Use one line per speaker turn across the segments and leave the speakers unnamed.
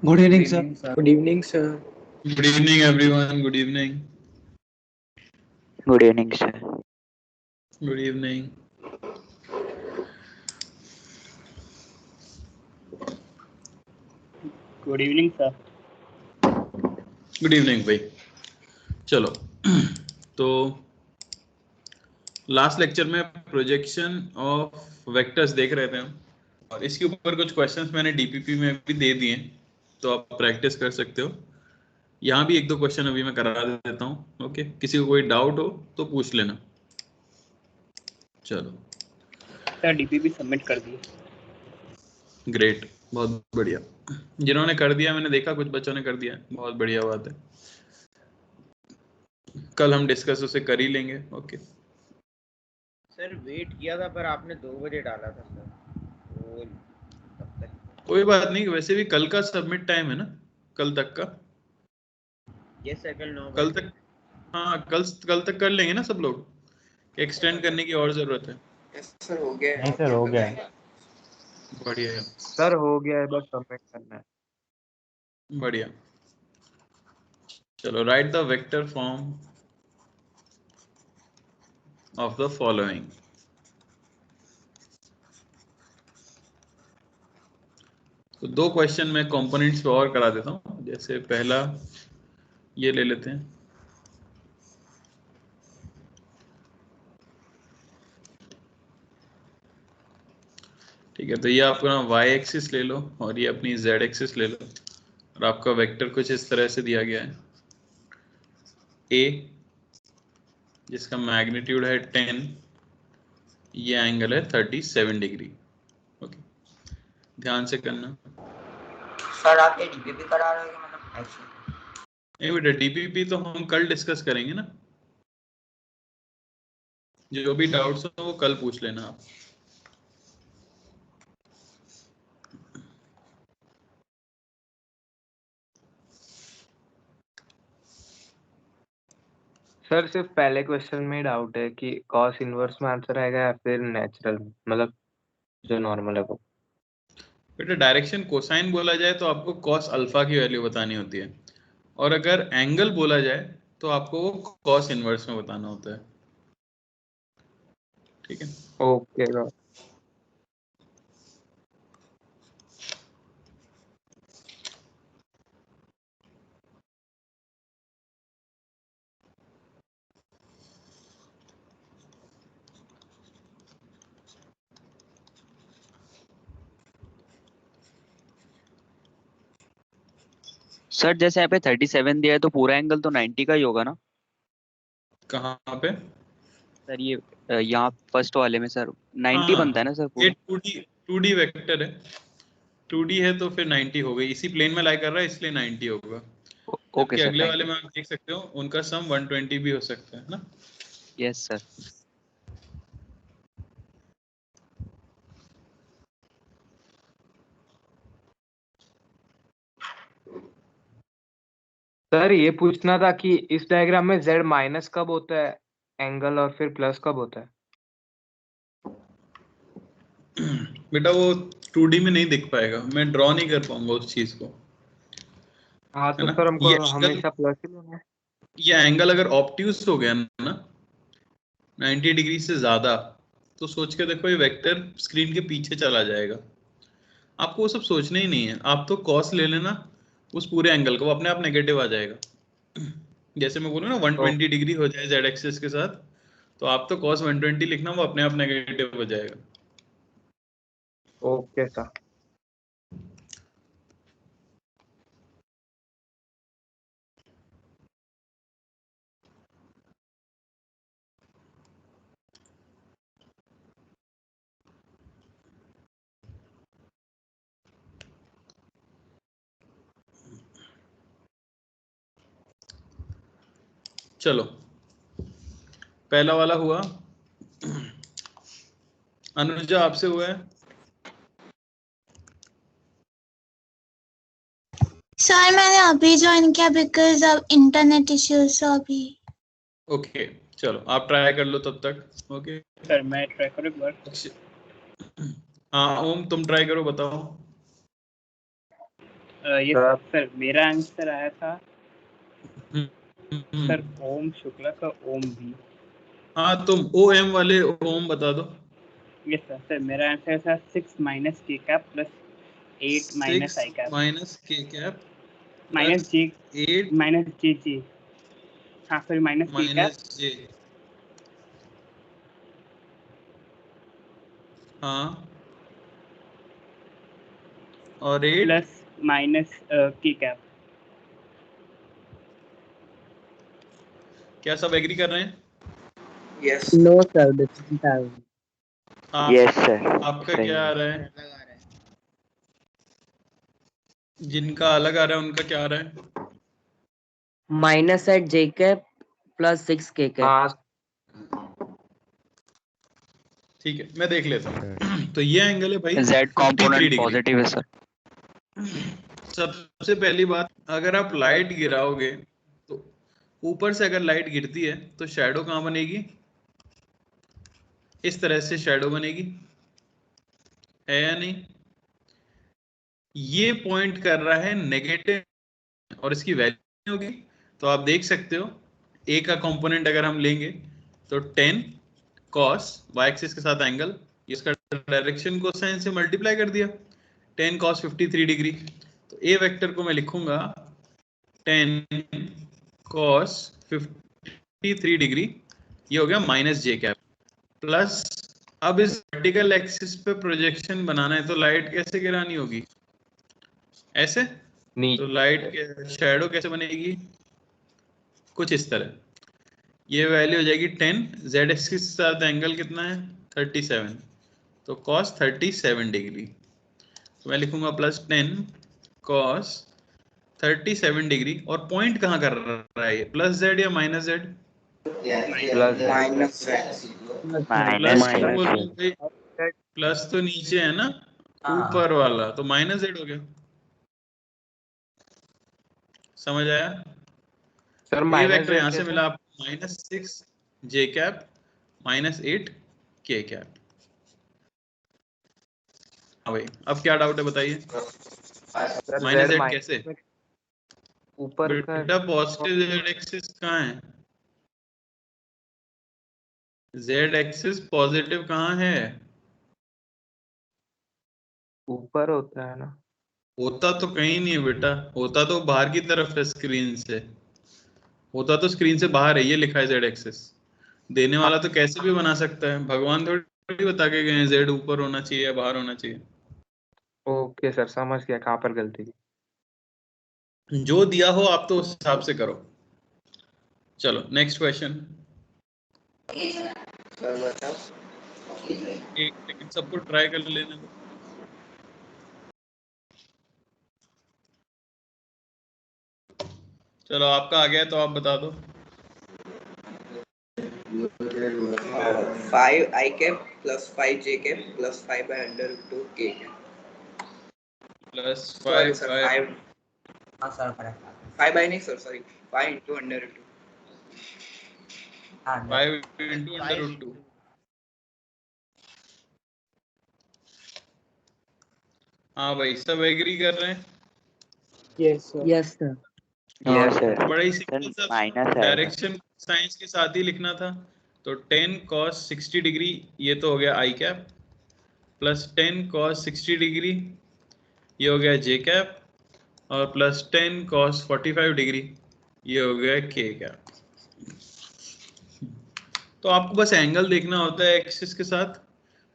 Good evening, sir.
Good evening, sir.
Good evening, everyone. Good evening.
Good evening, sir.
Good evening.
Good evening sir.
Good evening भाई। चलो तो last lecture में projection of vectors देख रहे थे हम, और इसके ऊपर कुछ क्वेश्चंस मैंने डीपीपी में भी दे दिए, तो आप प्रैक्टिस कर सकते हो। यहाँ भी एक दो क्वेश्चन अभी मैं करा देता हूँ। ओके, किसी को कोई डाउट हो तो पूछ लेना। चलो
सर डीपीपी सबमिट कर दिए।
ग्रेट, बहुत बढ़िया। जिन्होंने कर दिया, मैंने देखा कुछ बच्चों ने कर दिया, बहुत बढ़िया बात है। कल हम डिस्कस उसे कर ही लेंगे। ओके
सर वेट किया था पर आपने 2 बजे डाला था सर, तो तब तक
कोई बात नहीं, वैसे भी कल का सबमिट टाइम है ना, कल तक का।
ये सर कल 9
कल
बजे
तक, हाँ कल तक कर लेंगे ना सब लोग, एक्सटेंड करने की और जरूरत है?
सर हो गया है।
नहीं सर, हो गया है।
बढ़िया है,
सर हो गया है, बस सबमिट करना है।
बढ़िया। चलो, right the vector form of the following. तो दो क्वेश्चन मैं कंपोनेंट्स पे और करा देता हूँ। जैसे पहला ये ले लेते हैं। ठीक है, तो ये आपका y एक्सिस ले लो और ये अपनी z एक्सिस ले लो, और आपका वेक्टर कुछ इस तरह से दिया गया है। a जिसका मैग्नीट्यूड है 10, ये एंगल है 37 डिग्री। ओके, ध्यान से करना।
सर आप ये डीपीपी करा रहे हो मतलब ऐसे?
नहीं बेटा, डीपीपी तो हम कल डिस्कस करेंगे ना। जो भी डाउट्स हो वो कल पूछ लेना आप।
सर सिर्फ पहले क्वेश्चन में डाउट है कि कॉस इनवर्स में आंसर आएगा या फिर नेचुरल में, मतलब जो नॉर्मल है वो।
बेटा डायरेक्शन कोसाइन बोला जाए तो आपको कॉस अल्फा की वैल्यू बतानी होती है, और अगर एंगल बोला जाए तो आपको वो कॉस इनवर्स में बताना होता है। ठीक है,
ओके सर।
सर जैसे यहाँ पे 37 दिया है तो पूरा एंगल तो 90 का ही होगा ना?
कहाँ पे?
सर ये यहाँ फर्स्ट वाले में सर 90 बनता है
हाँ,
ना सर
ये
पूरा?
2D वेक्टर है। 2D है तो फिर 90 हो गई, इसी प्लेन में लाई कर रहा है इसलिए 90 होगा।
ओके
जबकि
सर,
अगले
थैंक
वाले
यू।
में आप देख सकते हो उनका सम 120 भी हो सकता है ना।
Yes sir.
सर ये पूछना था कि इस डायग्राम में z माइनस कब होता है एंगल और फिर प्लस कब होता है?
बेटा वो 2D में नहीं दिख पाएगा, मैं ड्रॉ नहीं कर पाऊंगा उस चीज को,
हाँ
है
तो
ना।
सर हमको
ये एंगल,
हमेशा प्लस ही लेना है।
ये एंगल अगर ऑब्ट्यूज हो गया ना 90 डिग्री से ज्यादा, तो सोच के देखो ये वेक्टर स्क्रीन के पीछे चला जाएगा। आपको वो सब सोचना ही नहीं है, आप तो कॉस ले लेना उस पूरे एंगल का, वो अपने आप नेगेटिव आ जाएगा। जैसे मैं बोलूँ ना 120 डिग्री हो जाए जेड एक्सिस के साथ, तो आप तो कॉस 120 लिखना, वो अपने आप नेगेटिव हो जाएगा।
Okay sir.
चलो पहला वाला हुआ। अनुजा आपसे हुआ है?
सर मैंने अभी ज्वाइन किया because of internet issues, so अभी।
ओके चलो आप ट्राई कर लो तब तक। ओके
सर मैं ट्राई करूँ एक बार।
हाँ ओम तुम ट्राई करो, बताओ।
ये
सर।
सर मेरा आंसर आया था
हम्म,
सर ओम शुक्ला का ओम भी।
हाँ तुम OM वाले ओम बता दो।
Yes sir. सर मेरा आंसर था 6 माइनस के कैप प्लस 8 माइनस
6
आई कैप
माइनस के कैप
माइनस जी
8
माइनस जी जी। हाँ सॉरी माइनस के कैप
माइनस जे, हाँ, और 8
प्लस माइनस के कैप।
क्या सब एग्री कर रहे हैं?
Yes
No, sir. Different time.
आप,
यस सर
आपका
सही
क्या आ
है।
रहा है?
अलग आ रहा है।
जिनका अलग आ रहा है उनका क्या आ रहा है?
Minus at J cap plus 6 K cap.
हाँ
ठीक है, मैं देख लेता हूँ। तो ये एंगल है भाई
जेड
53
कंपोनेंट
डिग्री।
पॉजिटिव है सर।
सबसे पहली बात, अगर आप लाइट गिराओगे तो ऊपर से अगर लाइट गिरती है तो शैडो कहाँ बनेगी? इस तरह से शैडो बनेगी, है या नहीं? ये पॉइंट कर रहा है नेगेटिव और इसकी वैल्यू होगी। तो आप देख सकते हो ए का कंपोनेंट अगर हम लेंगे तो 10 cos y एक्सिस के साथ एंगल, इसका डायरेक्शन कोसाइन से मल्टीप्लाई कर दिया 10 cos 53 डिग्री। तो ए वेक्टर को मैं लिखूंगा 10 cos 53 डिग्री, ये हो गया माइनस जे कैप प्लस। अब इस वर्टिकल एक्सिस पे प्रोजेक्शन बनाना है तो लाइट कैसे गिरानी होगी? ऐसे। तो
नीचे
लाइट के शैडो कैसे बनेगी? कुछ इस तरह। ये वैल्यू हो जाएगी 10, जेड एक्सिस के साथ एंगल कितना है 37, तो cos 37 डिग्री। तो मैं लिखूंगा प्लस 10 cos 37 डिग्री। और पॉइंट कहाँ कर रहा है ये, प्लस जेड या minus Z?
Plus
minus
minus
plus क्यों बोल रहे हो भाई?
Z।
प्लस तो नीचे है ना,
हाँ।
ऊपर वाला, तो माइनस जेड हो गया। समझ आया?
सर
ए
माइनस
वेक्टर
जेड
यहां से
कैसे?
मिला आपको -6 जे कैप -8 के कैप। हाँ भाई, अब क्या डाउट है बताइए?
Sir
minus
Z
Z
minus
कैसे?
में ऊपर का
बेटा पॉजिटिव जेड एक्सिस कहाँ है? जेड एक्सिस पॉजिटिव कहाँ है?
ऊपर होता है ना।
होता तो कहीं नहीं है बेटा, होता तो बाहर की तरफ है स्क्रीन से, होता तो स्क्रीन से बाहर है। ये लिखा है जेड एक्सिस। देने वाला तो कैसे भी बना सकता है, भगवान थोड़ी बता के गए जेड ऊपर होना चाहिए या बाहर होना चाहिए।
ओके सर समझ गया कहाँ पर गलती की।
जो दिया हो आप तो उस हिसाब से करो। चलो नेक्स्ट क्वेश्चन। एक सेकंड, सबको ट्राई कर लेने दो। चलो आपका आ गया तो आप बता दो।
5 I cap plus 5 J cap plus 5 by under root 2 K cap.
Plus
Sorry
5
sir,
by
5. हाँ सर करेक्ट। 5 by नहीं सर, sorry 5 into under root 2.
5 into under root 2। हाँ भाई, सब एग्री कर रहे हैं?
Yes sir.
Yes, sir.
Yes sir
बड़ा ही
सर
सिंपल सा
माइनस आएगा।
डायरेक्शन साइंस के साथ ही लिखना था। तो 10 cos 60 डिग्री, ये तो हो गया आई कैप, प्लस 10 cos 60 डिग्री, ये हो गया जे कैप, और प्लस 10 cos 45 डिग्री, ये हो गया के कैप। तो आपको बस एंगल देखना होता है एक्सिस के साथ,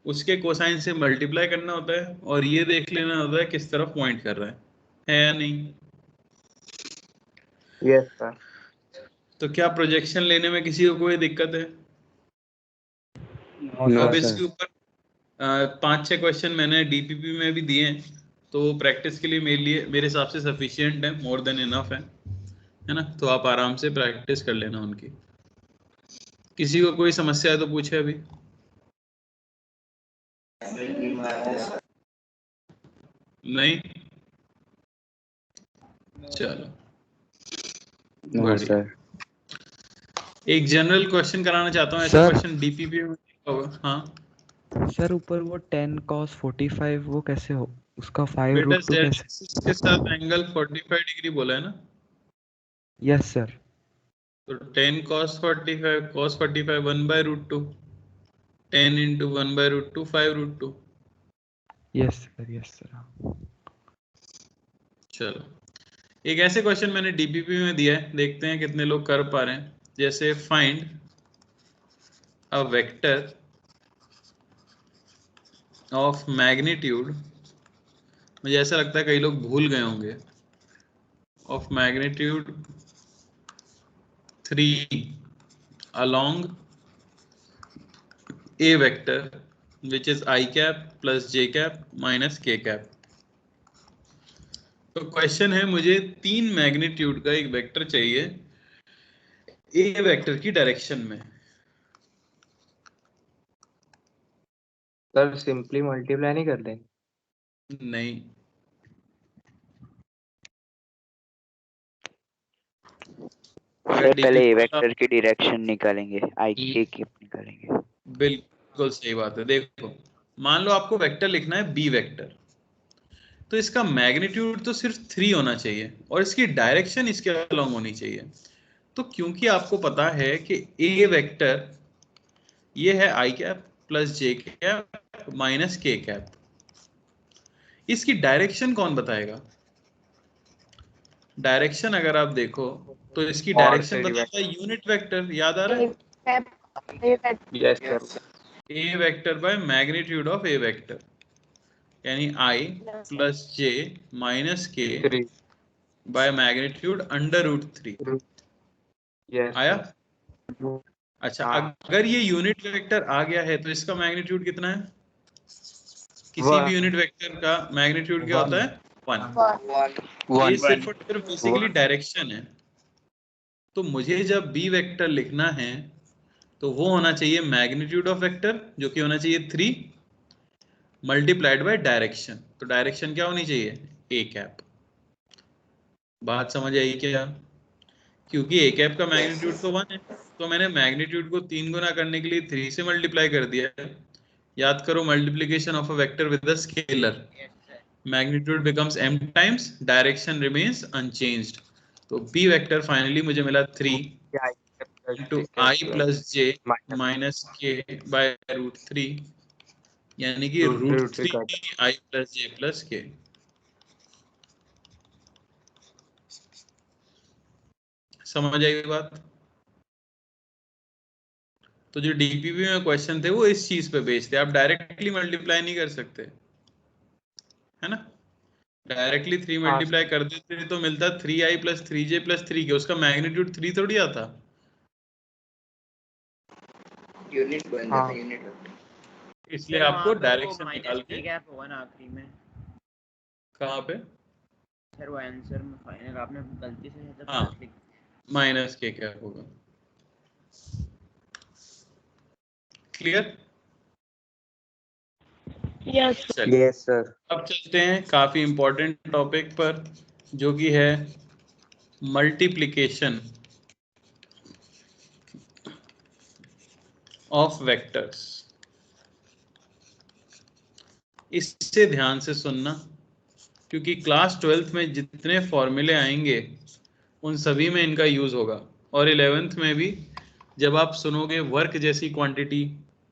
उसके कोसाइन से मल्टीप्लाई करना होता है, और ये देख लेना होता है किस तरफ पॉइंट कर रहा है या नहीं?
Yes sir.
तो क्या प्रोजेक्शन लेने में किसी को कोई दिक्कत है?
नो
अब
सर।
इसके ऊपर 5-6 क्वेश्चन मैंने डीपीपी में भी दिए हैं, तो प्रैक्टिस के लिए मेरे हिसाब से सफिशिएंट है, मोर देन इनफ है ना? तो आप आराम से प्रैक्टिस कर लेना उनकी। किसी को कोई समस्या है तो पूछे अभी। नहीं? चलो बढ़िया। एक जनरल क्वेश्चन कराना चाहता हूँ, ऐसा
सर।
क्वेश्चन डीपीपी में होगा। हाँ
सर ऊपर वो 10 cos 45 वो कैसे हो उसका 5
बेटा
रूट 2
z
कैसे?
एक्सिस के साथ एंगल 45 डिग्री बोला है ना,
यस सर।
तो 10 cos 45 1 by root 2, 10 into 1 by root 2 5 root 2।
Yes sir.
चलो एक ऐसे क्वेश्चन मैंने डीपीपी में दिया है, देखते हैं कितने लोग कर पा रहे हैं। जैसे find a vector of magnitude, मुझे ऐसा लगता है कई लोग भूल गए होंगे, of magnitude 3 along a vector which is I cap plus j cap minus k cap। तो क्वेश्चन है मुझे 3 मैग्नीट्यूड का एक वेक्टर चाहिए ए वेक्टर की डायरेक्शन में।
सर सिंपली मल्टीप्लाई नहीं कर दें?
नहीं,
सर पहले ए वेक्टर की डायरेक्शन निकालेंगे, आई के निकालेंगे।
बिल्कुल सही बात है। देखो मान लो आपको वेक्टर लिखना है बी वेक्टर, तो इसका मैग्नीट्यूड तो सिर्फ 3 होना चाहिए और इसकी डायरेक्शन इसके अलॉन्ग होनी चाहिए। तो क्योंकि आपको पता है कि ए वेक्टर ये है आई कैप प्लस जे कैप माइनस के कैप, इसकी डायरेक्शन कौन बताएगा? डायरेक्शन अगर आप देखो तो इसकी डायरेक्शन बताता है यूनिट वेक्टर, याद आ रहा है?
Yes sir.
A vector by magnitude of A vector, यानी i plus J minus k
3
by magnitude under root 3।
Yes
आया?
सर।
अच्छा,
हाँ।
अगर ये यूनिट वेक्टर आ गया है तो इसका मैग्नीट्यूड कितना है? किसी
One.
भी यूनिट वेक्टर का मैग्नीट्यूड क्या होता है? 1।
वन।
ये सिर्फ और सिर्फ बेसिकली डायरेक्शन है। तो मुझे जब बी वेक्टर लिखना है तो वो होना चाहिए मैग्नीट्यूड ऑफ वेक्टर, जो कि होना चाहिए 3 मल्टीप्लाइड बाय डायरेक्शन। तो डायरेक्शन क्या होनी चाहिए? A cap. बात समझ आई क्या? क्योंकि ए कैप का मैग्नीट्यूड तो 1 है, तो मैंने मैग्नीट्यूड को 3 गुना करने के लिए 3 से मल्टीप्लाई कर दिया है। याद करो, multiplication of a vector with a scalar, magnitude becomes m times, direction remains unchanged. तो बी वेक्टर फाइनली मुझे मिला 3 into I plus J minus K by root 3, यानी कि रूट 3 आई प्लस जे प्लस के। समझ आई बात? तो जो डीपीपी में क्वेश्चन थे वो इस चीज पे बेस्ड थे, आप डायरेक्टली मल्टीप्लाई नहीं कर सकते, है ना? डायरेक्टली 3 मल्टीप्लाई कर देते तो मिलता 3i plus 3j plus 3k, उसका मैग्नीट्यूड 3 थोड़ी आता।
यूनिट बन जाता है, यूनिट वेक्टर।
इसलिए आपको डायरेक्शन निकाल के
गैप होगा ना आखिरी में।
कहाँ पे?
सर वो आंसर में फाइनल आपने गलती से मतलब
हाँ, माइनस के क्या होगा। क्लियर?
Yes
sir.
अब चलते हैं काफी इंपॉर्टेंट टॉपिक पर, जो कि है मल्टीप्लिकेशन ऑफ वेक्टर्स। इससे ध्यान से सुनना, क्योंकि क्लास 12th में जितने फॉर्मूले आएंगे उन सभी में इनका यूज होगा, और 11th में भी जब आप सुनोगे वर्क जैसी क्वांटिटी,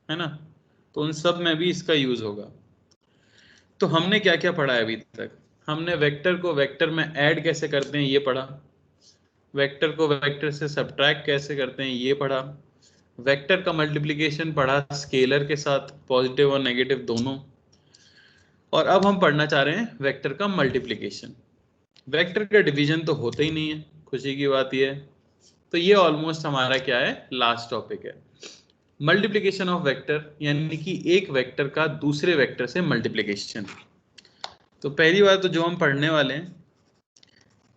है ना, तो उन सब में भी इसका यूज होगा। तो हमने क्या क्या पढ़ा है अभी तक? हमने वेक्टर को वेक्टर में ऐड कैसे करते हैं ये पढ़ा, वेक्टर को वेक्टर से सब्ट्रैक्ट कैसे करते हैं ये पढ़ा, वेक्टर का मल्टीप्लिकेशन पढ़ा स्केलर के साथ, पॉजिटिव और नेगेटिव दोनों। और अब हम पढ़ना चाह रहे हैं वेक्टर का मल्टीप्लिकेशन। वेक्टर का डिवीजन तो होता ही नहीं है, खुशी की बात यह है। तो ये ऑलमोस्ट हमारा क्या है, लास्ट टॉपिक है, मल्टीप्लिकेशन ऑफ वेक्टर, यानी कि एक वेक्टर का दूसरे वेक्टर से मल्टीप्लिकेशन। तो पहली बात तो जो हम पढ़ने वाले हैं,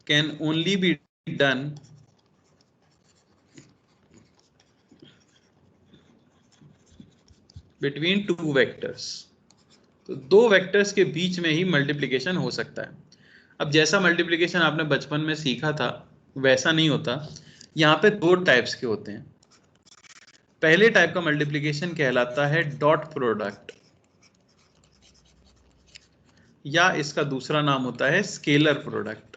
can only be done between 2 vectors. तो 2 वेक्टर्स के बीच में ही मल्टीप्लिकेशन हो सकता है। अब जैसा मल्टीप्लिकेशन आपने बचपन में सीखा था वैसा नहीं होता, यहाँ पे 2 टाइप्स के होते हैं। पहले टाइप का मल्टीप्लिकेशन कहलाता है डॉट प्रोडक्ट, या इसका दूसरा नाम होता है स्केलर प्रोडक्ट।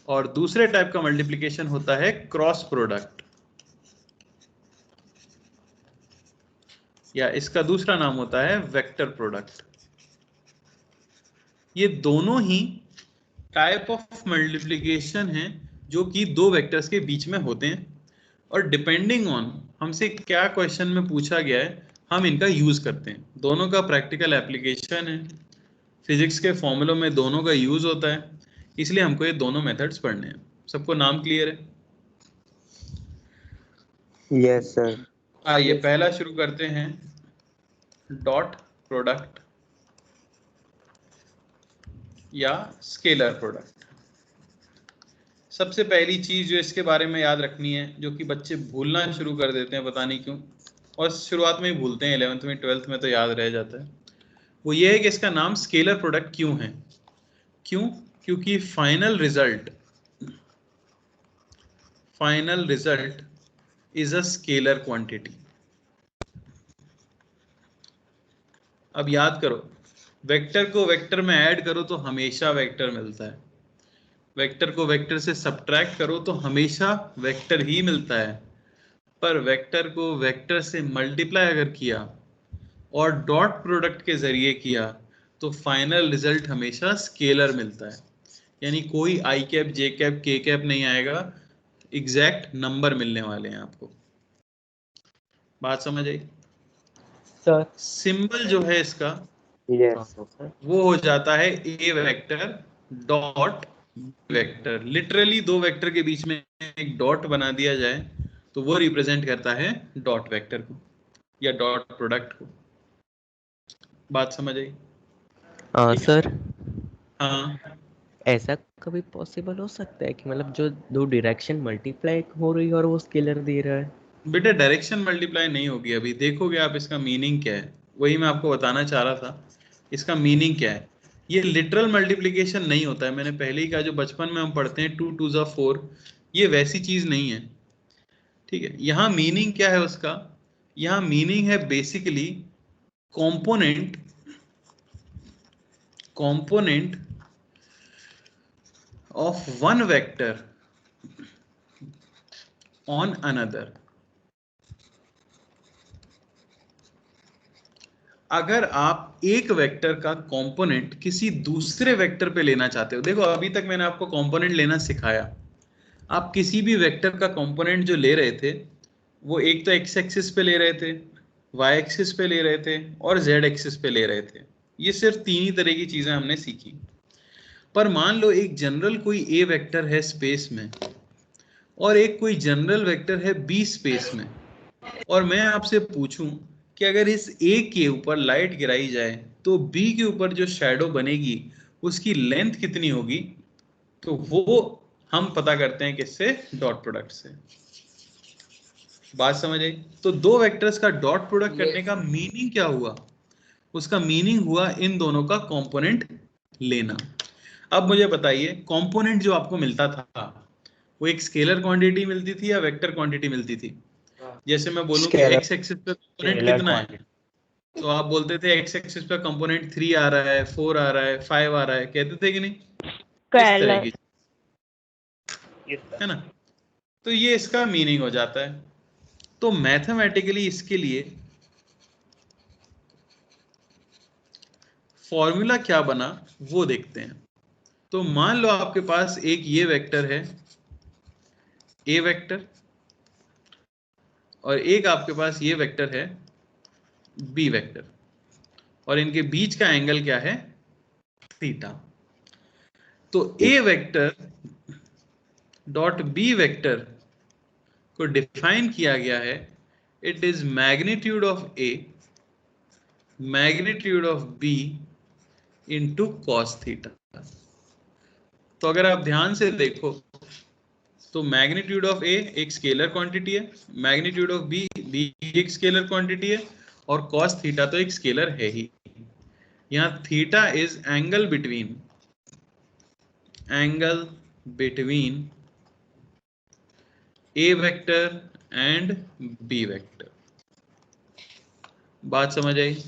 और दूसरे टाइप का मल्टीप्लिकेशन होता है क्रॉस प्रोडक्ट, या इसका दूसरा नाम होता है वेक्टर प्रोडक्ट। ये दोनों ही टाइप ऑफ मल्टीप्लिकेशन हैं जो कि दो वेक्टर्स के बीच में होते हैं, और डिपेंडिंग ऑन हमसे क्या क्वेश्चन में पूछा गया है हम इनका यूज करते हैं। दोनों का प्रैक्टिकल एप्लीकेशन है, फिजिक्स के फॉर्मूलों में दोनों का यूज होता है, इसलिए हमको ये दोनों मेथड्स पढ़ने हैं। सबको नाम क्लियर है?
Yes sir.
आइए पहला शुरू करते हैं, डॉट प्रोडक्ट या स्केलर प्रोडक्ट। सबसे पहली चीज जो इसके बारे में याद रखनी है, जो कि बच्चे भूलना शुरू कर देते हैं पता नहीं क्यों, और शुरुआत में ही भूलते हैं, 11th में 12th में तो याद रह जाता है, वो ये है कि इसका नाम स्केलर प्रोडक्ट क्यों है। क्यों? क्योंकि final result is a scalar quantity. अब याद करो, वेक्टर को वेक्टर में ऐड करो तो हमेशा वेक्टर मिलता है, वेक्टर को वेक्टर से सब्ट्रैक्ट करो तो हमेशा वेक्टर ही मिलता है, पर वेक्टर को वेक्टर से मल्टीप्लाई अगर किया और डॉट प्रोडक्ट के जरिए किया तो फाइनल रिजल्ट हमेशा स्केलर मिलता है। यानी कोई आई कैप, जे कैप, के कैप नहीं आएगा, एग्जैक्ट नंबर मिलने वाले हैं आपको। बात समझ आई?
सर
सिंबल जो है इसका
यस सर।
वो हो जाता है ए वेक्टर डॉट वेक्टर। लिटरली दो वेक्टर के बीच में एक डॉट बना दिया जाए तो वो रिप्रेजेंट करता है डॉट वेक्टर को या डॉट प्रोडक्ट को। बात समझ आई?
सर
हाँ,
ऐसा कभी पॉसिबल हो सकता है कि मतलब जो दो डायरेक्शन मल्टीप्लाई हो रही है और वो स्केलर दे रहा है?
बेटा डायरेक्शन मल्टीप्लाई नहीं होगी, अभी देखोगे आप इसका मीनिंग क्या है, वही मैं आपको बताना चाह रहा था। इसका मीनिंग क्या है, ये लिटरल मल्टीप्लिकेशन नहीं होता है। मैंने पहले ही कहा, जो बचपन में हम पढ़ते हैं 2 2 ज़ा 4, ये वैसी चीज नहीं है, ठीक है। यहाँ मीनिंग क्या है उसका? यहाँ मीनिंग है basically component of one vector on another. अगर आप एक वेक्टर का कंपोनेंट किसी दूसरे वेक्टर पे लेना चाहते हो, देखो अभी तक मैंने आपको कंपोनेंट लेना सिखाया। आप किसी भी वेक्टर का कंपोनेंट जो ले रहे थे, वो एक तो एक्स एक्सिस पे ले रहे थे, वाई एक्सिस पे ले रहे थे और जेड एक्सिस पे ले रहे थे। ये सिर्फ तीन ही तरह की चीजें हमने सीखी। पर मान लो एक जनरल कोई ए वेक्टर है स्पेस में और एक कोई जनरल वेक्टर है बी स्पेस में, और मैं आपसे पूछूं कि अगर इस ए के ऊपर लाइट गिराई जाए तो बी के ऊपर जो शैडो बनेगी उसकी लेंथ कितनी होगी, तो वो हम पता करते हैं किससे? डॉट प्रोडक्ट से। बात समझ आई? तो दो वेक्टर्स का डॉट प्रोडक्ट करने का मीनिंग क्या हुआ? उसका मीनिंग हुआ इन दोनों का कंपोनेंट लेना। अब मुझे बताइए, कंपोनेंट जो आपको मिलता था वो एक स्केलर क्वांटिटी मिलती थी या वेक्टर क्वांटिटी मिलती थी? जैसे मैं बोलूं कि एक्स एक्सिस पे कंपोनेंट कितना है, तो आप बोलते थे एक्स एक्सिस पे कंपोनेंट 3 आ रहा है, 4 आ रहा है, 5 आ रहा है, कहते थे कि नहीं? इस तरह की, है ना? तो ये इसका मीनिंग हो जाता है। तो मैथमेटिकली इसके लिए फॉर्मूला क्या बना वो देखते हैं। तो मान लो आपके पास एक ये वेक्टर है ए वेक्टर, और एक आपके पास ये वेक्टर है बी वेक्टर, और इनके बीच का एंगल क्या है? थीटा। तो a vector dot B vector को डिफाइन किया गया है, it is magnitude of a magnitude of b into cos theta. तो अगर आप ध्यान से देखो तो मैग्नीट्यूड ऑफ ए एक स्केलर क्वांटिटी है, मैग्नीट्यूड ऑफ बी एक स्केलर क्वांटिटी है, और कॉस थीटा तो एक स्केलर है ही। यहाँ theta is angle between A vector and B vector. बात समझ आई?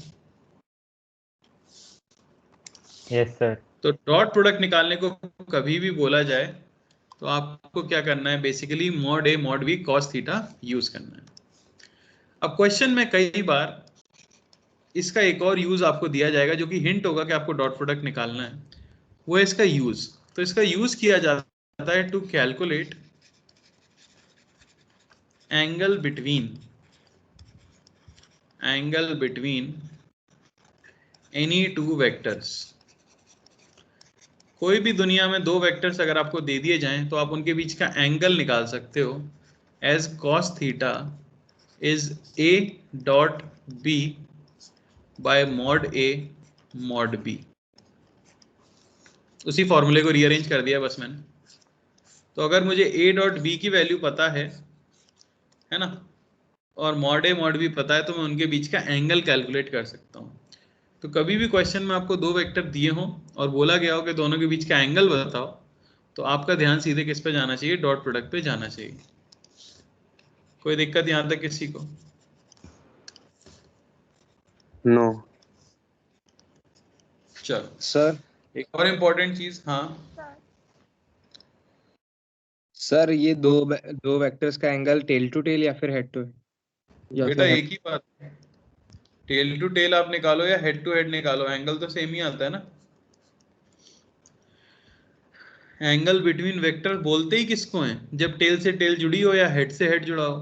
Yes sir.
तो डॉट प्रोडक्ट निकालने को कभी भी बोला जाए तो आपको क्या करना है, basically mod a mod b cos theta use करना है। अब क्वेश्चन में कई बार इसका एक और यूज आपको दिया जाएगा जो कि हिंट होगा कि आपको डॉट प्रोडक्ट निकालना है, वो है इसका यूज। तो इसका यूज किया जाता है to calculate angle between any two vectors. कोई भी दुनिया में दो वेक्टर्स अगर आपको दे दिए जाएं तो आप उनके बीच का एंगल निकाल सकते हो as cos theta is a dot b by mod a mod b। उसी फॉर्मूले को रीअरेंज कर दिया बस मैंने। तो अगर मुझे a डॉट b की वैल्यू पता है ना, और मॉड a मॉड b पता है, तो मैं उनके बीच का एंगल कैलकुलेट कर सकता हूँ। तो कभी भी क्वेश्चन में आपको दो वेक्टर दिए हों और बोला गया हो कि दोनों के बीच का एंगल बताओ, तो आपका ध्यान सीधे किस पे जाना चाहिए, डॉट प्रोडक्ट पे जाना चाहिए। कोई दिक्कत यहां तक किसी को?
नो
चलो
सर
एक और इम्पोर्टेंट चीज। हाँ
सर ये दो वेक्टर्स का एंगल टेल टू टेल या फिर हेड टू हेड?
बेटा एक ही बात है, टेल टू टेल आप निकालो या हेड टू हेड निकालो, एंगल तो सेम ही आता है ना। एंगल बिटवीन वेक्टर बोलते ही किसको हैं, जब टेल से टेल जुड़ी हो या हेड से हेड जुड़ा हो।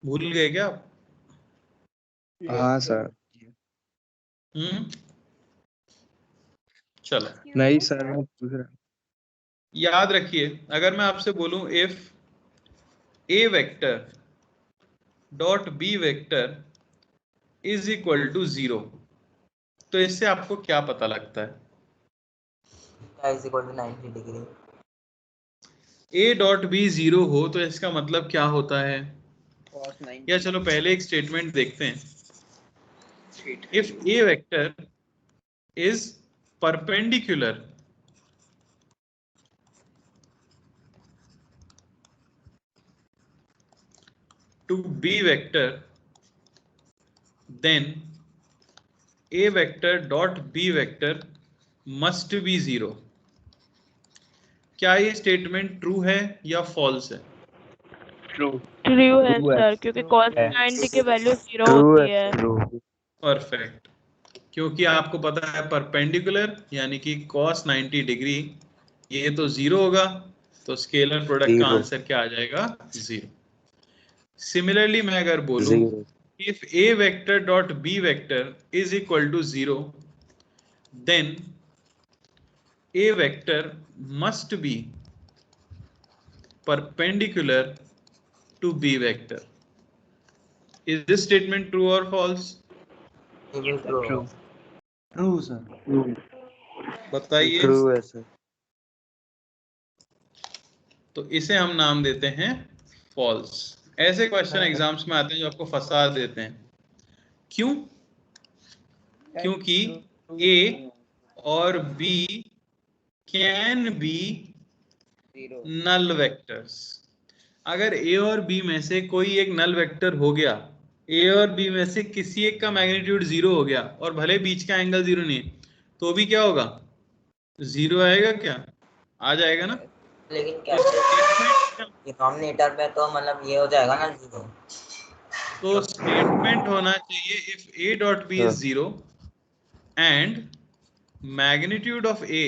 भूल गए क्या आप?
हाँ सर।
चलो
नहीं सर, मैं पूछ रहा।
याद रखिए, अगर मैं आपसे बोलूं if A vector dot B vector is equal to 0, तो इससे आपको क्या पता लगता है?
Is equal to 90 degree.
A dot b 0 हो तो इसका मतलब क्या होता है? या चलो पहले एक स्टेटमेंट देखते हैं। If A vector is perpendicular to b vector, then a vector dot b vector must be 0। क्या ये स्टेटमेंट ट्रू है या फॉल्स है?
ट्रू
है सर, क्योंकि cos 90 की वैल्यू 0 होती है।
परफेक्ट, क्योंकि आपको पता है परपेंडिकुलर यानी कि cos 90 डिग्री ये तो 0 होगा, तो स्केलर प्रोडक्ट का आंसर क्या आ जाएगा? 0। सिमिलरली मैं अगर बोलूं if a vector dot b vector is equal to 0, then a vector must be perpendicular to b vector। Is this statement true or false?
True.
True sir.
बताइए।
True है sir.
तो इसे हम नाम देते हैं फॉल्स। ऐसे क्वेश्चन एग्जाम्स में आते हैं जो आपको फंसा देते हैं। क्यों? क्योंकि ए और b can be null vectors. अगर ए और बी में से कोई एक नल वेक्टर हो गया, ए और बी में से किसी एक का मैग्नीट्यूड 0 हो गया और भले बीच का एंगल 0 नहीं है, तो भी क्या होगा? 0 आएगा। क्या आ जाएगा ना?
लेकिन क्या डिनोमिनेटर पे तो मतलब ये हो जाएगा ना 0।
तो स्टेटमेंट होना चाहिए if a dot b is 0 and magnitude of a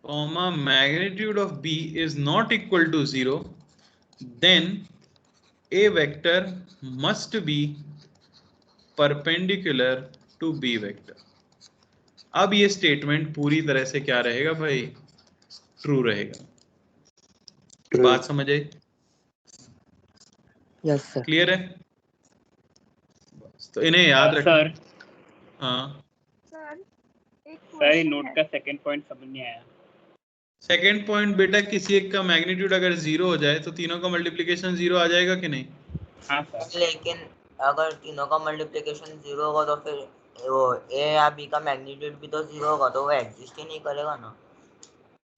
comma magnitude of b is not equal to 0, then a vector must be perpendicular to b vector. अब ये स्टेटमेंट पूरी तरह से क्या रहेगा भाई? ट्रू रहेगा। बात समझ आई?
Yes sir.
क्लियर है? तो इन्हें याद रखें।
सर
हाँ
सर नोट का सेकंड पॉइंट समझ नहीं आया।
सेकंड पॉइंट बेटा, किसी एक का मैग्नीट्यूड अगर 0 हो जाए तो तीनों का मल्टीप्लिकेशन 0 आ जाएगा कि नहीं?
हाँ सर।
लेकिन अगर तीनों का मल्टीप्लिकेशन 0 होगा तो फिर वो ए या बी का मैग्नीट्यूड भी तो 0 होगा, तो वो एग्जिस्ट ही नहीं करेगा ना।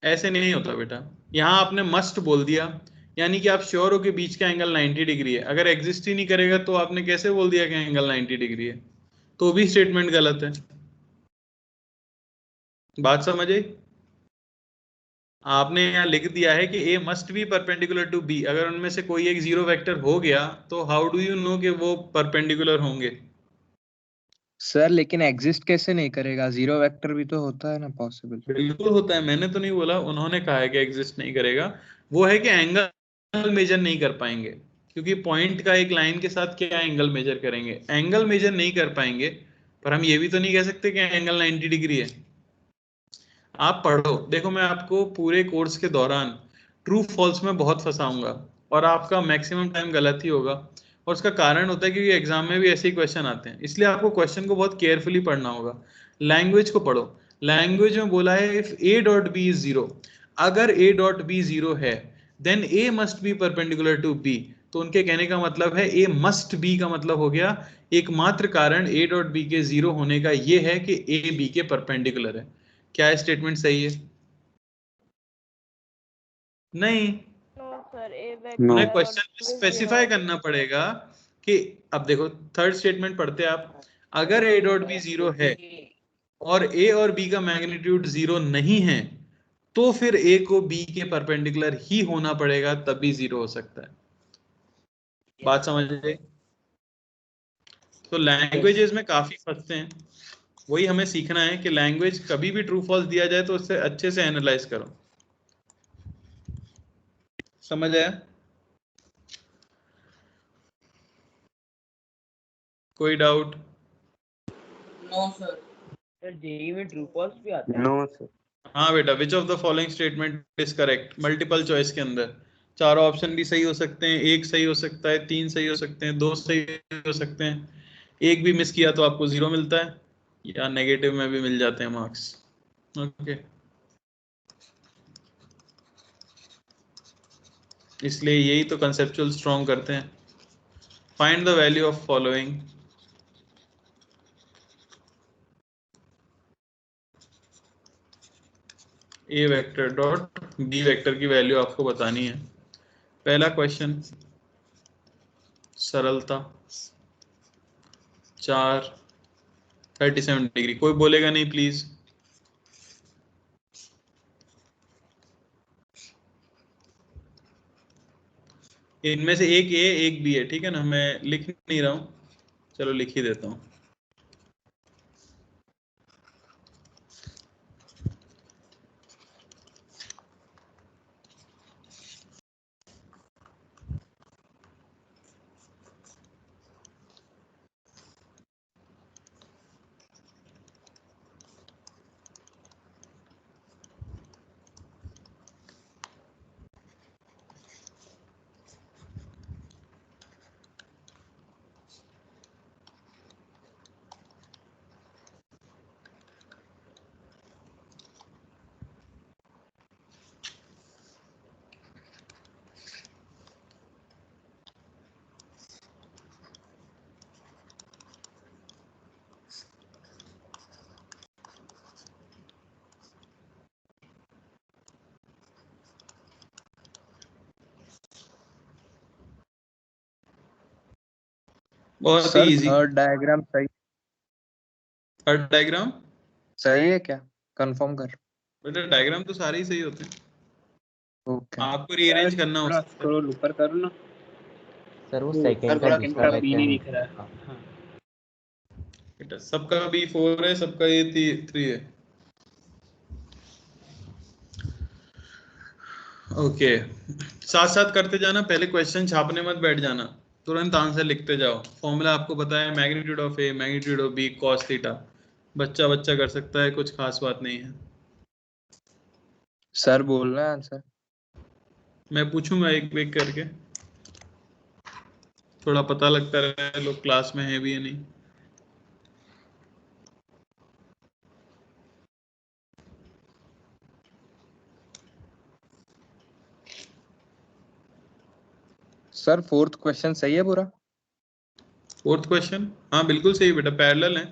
ऐसे नहीं होता बेटा, यहाँ आपने मस्ट बोल दिया, यानी कि आप श्योर हो कि बीच का एंगल 90 डिग्री है। अगर एग्जिस्ट ही नहीं करेगा तो आपने कैसे बोल दिया कि एंगल 90 डिग्री है? तो भी स्टेटमेंट गलत है। बात समझ आई? आपने यहाँ लिख दिया है कि a must be perpendicular to b, अगर उनमें से कोई एक जीरो वेक्टर हो गया तो हाउ डू यू नो कि वो परपेंडिकुलर होंगे?
सर लेकिन एग्जिस्ट कैसे नहीं करेगा, जीरो वेक्टर भी तो होता है ना पॉसिबल।
बिल्कुल होता है, मैंने तो नहीं बोला, उन्होंने कहा है कि एग्जिस्ट नहीं करेगा। वो है कि एंगल मेजर नहीं कर पाएंगे, क्योंकि पॉइंट का एक लाइन के साथ क्या एंगल मेजर करेंगे, एंगल मेजर नहीं कर पाएंगे। पर हम ये भी तो नहीं कह सकते कि एंगल 90 डिग्री है। आप पढ़ो, देखो मैं आपको पूरे कोर्स के दौरान ट्रू फॉल्स में बहुत फंसाऊंगा और आपका मैक्सिमम टाइम गलत ही होगा, और उसका कारण होता है क्योंकि एग्जाम में भी ऐसे ही क्वेश्चन आते हैं, इसलिए आपको क्वेश्चन को बहुत केयरफुली पढ़ना होगा। लैंग्वेज को पढ़ो, लैंग्वेज में बोला है if a dot b is zero, अगर ए डॉट बी जीरो है then a must be perpendicular to b. तो उनके कहने का मतलब है ए मस्ट बी का मतलब हो गया एकमात्र कारण ए डॉट बी के जीरो होने का ये है कि ए बी के परपेंडिकुलर है। क्या स्टेटमेंट सही है? नहीं, उन्हें क्वेश्चन में स्पेसिफाई करना पड़ेगा कि, अब देखो थर्ड स्टेटमेंट पढ़ते हैं आप, अगर ए डॉट बी जीरो है और ए और बी का मैग्नीट्यूड जीरो नहीं है तो फिर ए को बी के परपेंडिकुलर ही होना पड़ेगा, तभी जीरो हो सकता है। बात समझ गए? तो लैंग्वेजेस में काफी फंसते हैं, वही हमें सीखना है कि लैंग्वेज कभी भी ट्रू फॉल्स दिया जाए तो उससे अच्छे से एनालाइज करो। समझ आया? कोई doubt?
No sir. Sir JEE में ट्रू फॉल्स भी आता है?
No sir.
हाँ बेटा, which of the following statement is correct, multiple choice के अंदर चारों ऑप्शन भी सही हो सकते हैं, एक सही हो सकता है, तीन सही हो सकते हैं, दो सही हो सकते हैं, एक भी मिस किया तो आपको जीरो मिलता है, या नेगेटिव में भी मिल जाते हैं मार्क्स। ओके, इसलिए यही तो कंसेप्चुअल स्ट्रॉन्ग करते हैं। Find the value of following, a vector dot B vector की वैल्यू आपको बतानी है। पहला क्वेश्चन, सरलता 4 37 डिग्री, कोई बोलेगा नहीं प्लीज। इनमें से एक ए एक बी है, ठीक है ना, मैं लिख नहीं रहा हूं, चलो लिख ही देता हूं। बहुत ही इजी।
थर्ड डायग्राम सही,
थर्ड डायग्राम
सही है क्या, कंफर्म कर।
बेटा, डायग्राम तो सारे ही सही होते हैं,
ओके
आपको रीअरेंज करना हो
थोड़ा
सकता है।
स्क्रॉल ऊपर करो ना।
सर वो
वो
सेकंड का
सेकंड
दूसरा
का बी
वेक्टर
नहीं
नहीं
दिख रहा है।
हाँ।
हाँ।
बेटा सबका बी 4 है, सबका ए 3 है। ओके, साथ साथ करते जाना, पहले क्वेश्चन छापने मत बैठ जाना, तुरंत आंसर लिखते जाओ। फॉर्मूला आपको पता है, magnitude of a magnitude of B cos theta, बच्चा बच्चा कर सकता है, कुछ खास बात नहीं है।
सर बोल रहे हैं आंसर।
मैं पूछूंगा एक एक करके, थोड़ा पता लगता रहे लोग क्लास में है भी या नहीं।
सर फोर्थ क्वेश्चन सही है पूरा?
फोर्थ क्वेश्चन हाँ बिल्कुल सही बेटा, पैरेलल है।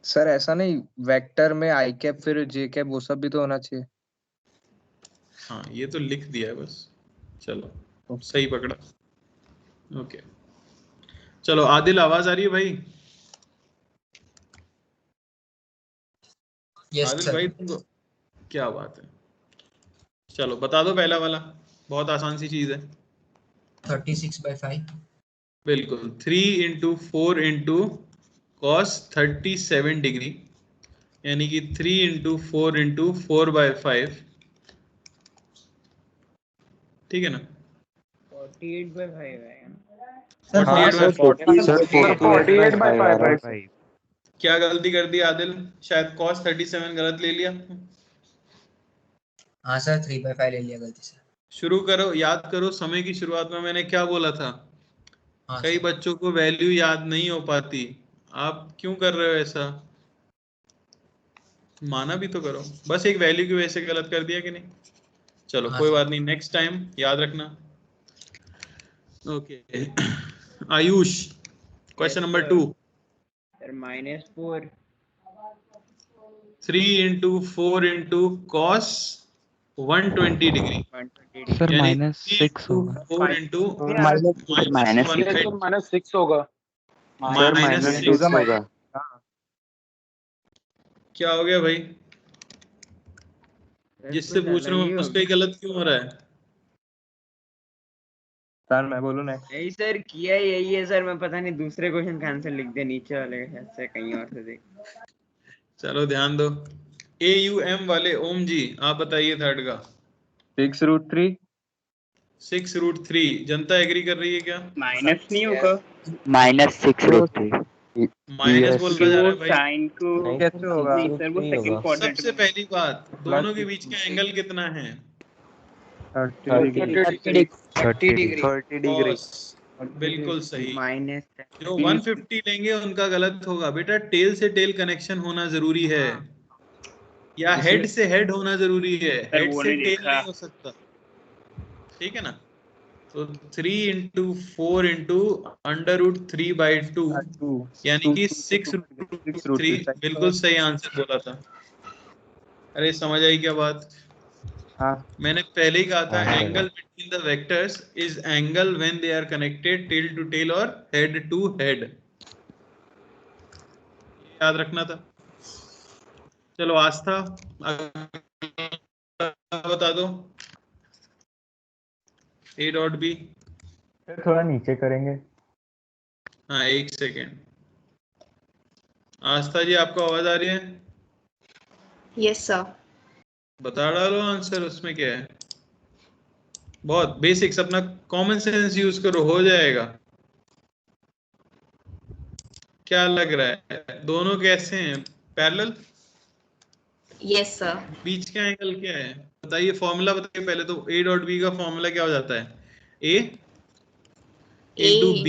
सर ऐसा नहीं, वेक्टर में आई कैप फिर जे कैप वो सब भी तो होना चाहिए।
हाँ ये तो लिख दिया है बस, चलो सही पकड़ा। ओके चलो, आदिल आवाज आ रही है भाई?
Yes,
Adil
sir.
भाई तुमको क्या बात है, चलो बता दो पहला वाला, बहुत आसान सी चीज है।
36/5.
बिल्कुल, 3 इंटू 4 इंटू कॉस 37 डिग्री, यानी कि 3 इंटू 4 इंटू 4/5, ठीक है ना?
48/5 है।
48/5 क्या गलती कर दी आदिल, शायद cos 37 गलत ले लिया।
हाँ सर, 3/5 ले लिया गलती से।
शुरू करो, याद करो समय की शुरुआत में मैंने क्या बोला था।
हाँ
कई
सर।
बच्चों को वैल्यू याद नहीं हो पाती, आप क्यों कर रहे हो ऐसा, माना भी तो करो। बस एक वैल्यू की वजह से गलत कर दिया कि नहीं, चलो
हाँ
कोई
सर।
बात नहीं, नेक्स्ट टाइम याद रखना। Okay Ayush, question number 2।
Sir -4
3 into 4 into cos 120 degree,
120
sir
यानी
-6 होगा।
4 इंटू
-6 होगा।
-6
होगा।
क्या हो गया भाई, जिससे पूछ रहा हूँ उसका ही गलत क्यों हो रहा है?
सर मैं बोलूं नेक्स्ट?
नहीं सर, किया यही है सर, मैं पता नहीं दूसरे क्वेश्चन का आंसर लिख दिया नीचे वाले का, शायद से कहीं और से देख।
चलो ध्यान दो, AUM वाले ओम जी आप बताइए थर्ड का।
6√3
6√3, जनता एग्री कर रही है क्या?
माइनस नहीं होगा?
-6√3
माइनस बोलता जा रहा है भाई।
साइन को
कैसे होगा?
नहीं सर, वो सेकंड क्वाड्रेंट
सबसे पहली बात, दोनों के बीच का एंगल कितना है?
30 डिग्री।
बिल्कुल सही।
माइनस
जो 150 लेंगे उनका गलत होगा बेटा, टेल से टेल कनेक्शन होना जरूरी है, या हेड से हेड होना जरूरी है, हेड
वो
से
नहीं
टेल
देखा।
नहीं हो सकता, ठीक है ना? तो 3 इंटू 4 इंटू √3/2, यानी कि 6√3, बिल्कुल सही आंसर बोला था। अरे समझ आई क्या बात?
हाँ
मैंने पहले ही कहा था,
हाँ,
angle between the vectors is angle when they are connected tail to tail और हेड टू हेड, याद रखना था। चलो आस्था बता दो, A.B।
थोड़ा नीचे करेंगे।
हाँ एक सेकेंड, आस्था जी आपको आवाज आ रही है?
Yes sir.
बता डालो आंसर, उसमें क्या है, बहुत बेसिक्स, अपना कॉमन सेंस यूज करो, हो जाएगा। क्या लग रहा है, दोनों कैसे हैं, पैरेलल?
Yes sir.
बीच का एंगल क्या है बताइए, फॉर्मूला बताइए पहले तो। A.B का फॉर्मूला क्या हो जाता है? A into B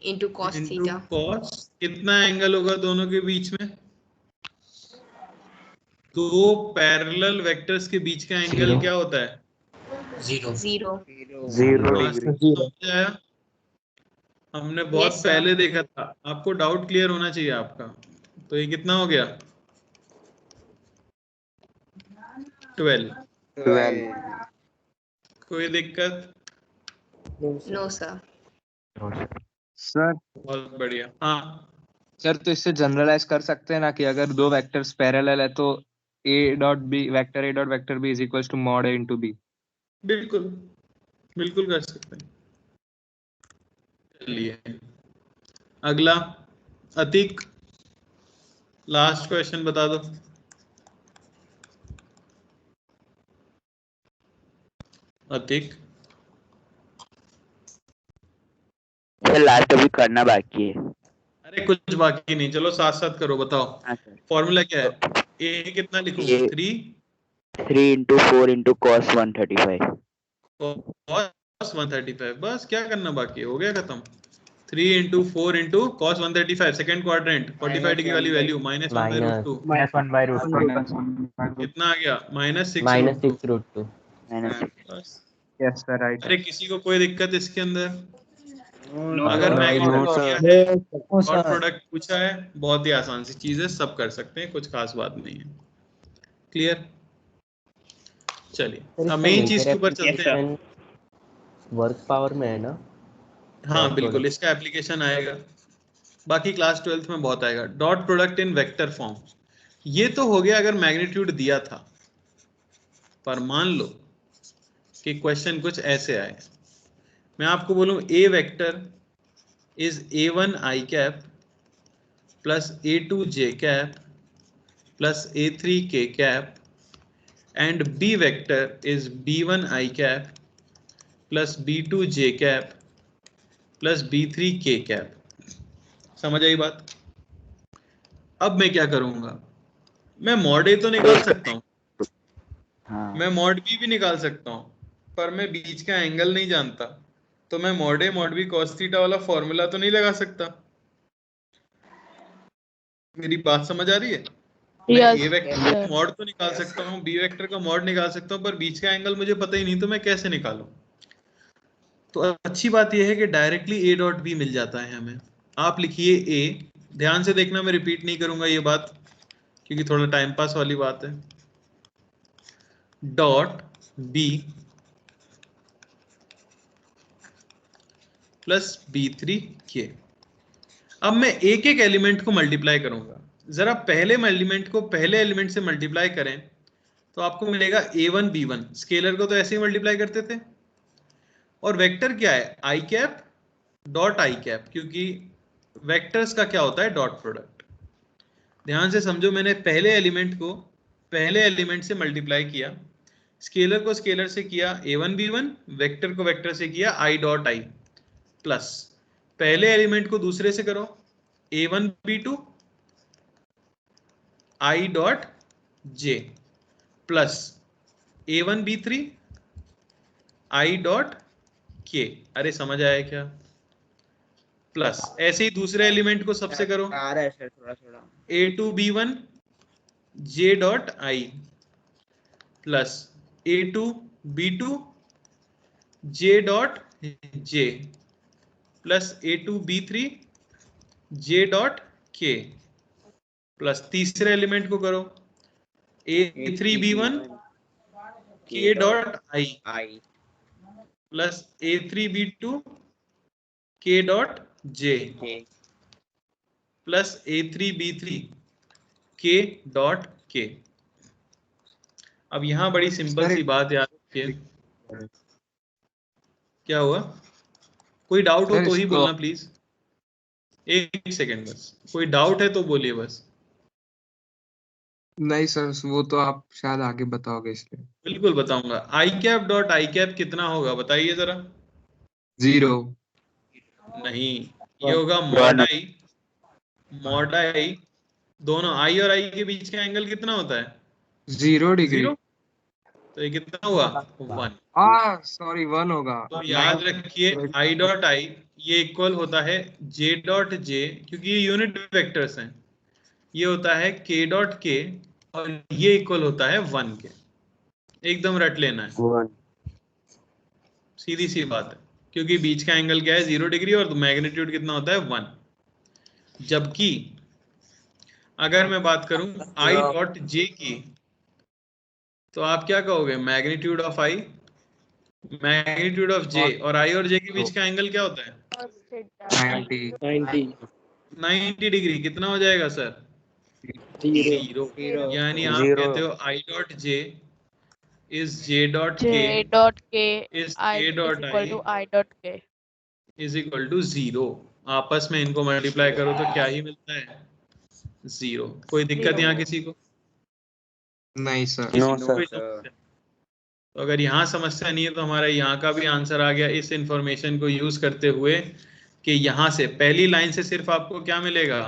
into cos
into
theta.
Cos, कितना एंगल होगा दोनों के बीच में? दो पैरेलल वेक्टर्स के बीच का एंगल क्या होता है?
0
समझ आया? हमने बहुत
Yes, sir.
पहले देखा था, आपको डाउट क्लियर होना चाहिए आपका। तो ये कितना हो गया? 12। कोई दिक्कत?
No sir.
सर
बहुत बढ़िया। हाँ
सर, तो इससे जनरलाइज कर सकते हैं ना कि अगर दो वेक्टर्स पैरेलल है तो vector A.B is equals to mod A into B।
बिल्कुल बिल्कुल कर सकते हैं। चलिए अगला, अतीक लास्ट क्वेश्चन बता दो। अतीक
लास्ट अभी करना बाकी है।
अरे कुछ बाकी नहीं, चलो साथ साथ करो, बताओ फॉर्मूला क्या है? A कितना लिखूं?
3 इंटू 4 इंटू कॉस 135।
कॉस 135, बस क्या करना बाकी है, हो गया खत्म। 3 into 4 into cos 135, second quadrant, 45 degree वाली वैल्यू, -1/√2। कितना आ गया? -6√2।
Yes sir, right.
अरे किसी को कोई दिक्कत इसके अंदर?
नो
अगर
सर।
मैंने डॉट प्रोडक्ट पूछा है, बहुत ही आसान सी चीज है, सब कर सकते हैं, कुछ खास बात नहीं है। क्लियर? चलिए अब मेन चीज के ऊपर चलते हैं।
वर्क पावर में है ना?
हाँ बिल्कुल, इसका एप्लीकेशन आएगा, बाकी क्लास 12th में बहुत आएगा। Dot product in vector form, ये तो हो गया अगर मैग्नीट्यूड दिया था, पर मान लो कि क्वेश्चन कुछ ऐसे आए, मैं आपको बोलूं a vector is a1 i cap plus a2 j cap plus a3 k cap and b vector is b1 i cap plus b2 j cap plus b3 k cap. समझ आई बात? अब मैं क्या करूंगा, मैं मॉड ए तो निकाल सकता हूं, मैं मॉड बी भी निकाल सकता हूं, पर मैं बीच का एंगल नहीं जानता, तो मैं mod a mod B cos theta वाला फॉर्मूला तो नहीं लगा सकता। मेरी बात समझ आ रही है? मैं ए वेक्टर का मॉड तो निकाल सकता हूँ, बी वेक्टर का मॉड निकाल सकता हूँ, पर बीच का एंगल मुझे पता ही नहीं, तो मैं कैसे निकालूं? तो अच्छी बात यह है कि डायरेक्टली ए डॉट बी मिल जाता है हमें। आप लिखिए ए, ध्यान से देखना, मैं रिपीट नहीं करूंगा ये बात क्योंकि थोड़ा टाइम पास वाली बात है। Dot B plus b3 k। अब मैं एक एक एलिमेंट को मल्टीप्लाई करूंगा। जरा पहले एलिमेंट को पहले एलिमेंट से मल्टीप्लाई करें तो आपको मिलेगा a1 b1। स्केलर को तो ऐसे ही मल्टीप्लाई करते थे। और वेक्टर क्या है? आई कैप डॉट आई कैप, क्योंकि वेक्टर्स का क्या होता है? Dot product. ध्यान से समझो, मैंने पहले एलिमेंट को पहले एलिमेंट से मल्टीप्लाई किया, स्केलर को स्केलर से किया a1 b1, वेक्टर को वेक्टर से किया i डॉट आई, प्लस पहले एलिमेंट को दूसरे से करो a1 b2 i dot j, plus a1 b3 i dot k। अरे समझ आया क्या? प्लस ऐसे ही दूसरे एलिमेंट को सबसे करो
आ रहा है सर थोड़ा थोड़ा।
a2 b1 j dot i, plus a2 b2 j dot j, plus a2 b3 j dot k, plus तीसरे एलिमेंट को करो a3 b1 k dot i, plus a3 b2 k dot j, plus a3 b3 k dot k। अब यहां बड़ी simple सी बात याद रखिए। क्या हुआ? कोई डाउट हो तो ही बोलना प्लीज। एक सेकेंड बस, कोई डाउट है तो बोलिए बस।
नहीं सर, वो तो आप शायद आगे बताओगे इसलिए।
बिल्कुल बताऊंगा। आई कैप डॉट आई कैप कितना होगा बताइए जरा।
0।
नहीं, ये होगा मॉड आई। मॉड आई, दोनों आई और आई के बीच का एंगल कितना होता है?
0 डिग्री।
तो ये कितना हुआ? 1।
सॉरी 1 होगा।
तो याद रखिए आई डॉट आई ये इक्वल होता है जे डॉट जे, क्योंकि ये यूनिट वेक्टर्स हैं। ये होता है के डॉट के, और ये इक्वल होता है 1 के। एकदम रट लेना है, सीधी सी बात है, क्योंकि बीच का एंगल क्या है? 0 डिग्री, और मैग्नीट्यूड कितना होता है? 1। जबकि अगर मैं बात करूं आई डॉट जे की, तो आप क्या कहोगे? Magnitude of i, magnitude of j, और आई और जे के बीच का एंगल क्या होता है? 90 डिग्री। कितना हो जाएगा सर? 0। यानी आप कहते हो I dot J is J dot K is K dot I is equal to 0। आपस में इनको मल्टीप्लाई करो तो क्या ही मिलता है? 0। कोई दिक्कत यहाँ किसी को?
नहीं सर।
No sir. तो अगर यहाँ समस्या नहीं है तो हमारा यहाँ का भी आंसर आ गया इस इंफॉर्मेशन को यूज करते हुए कि यहाँ से पहली लाइन से सिर्फ आपको क्या मिलेगा?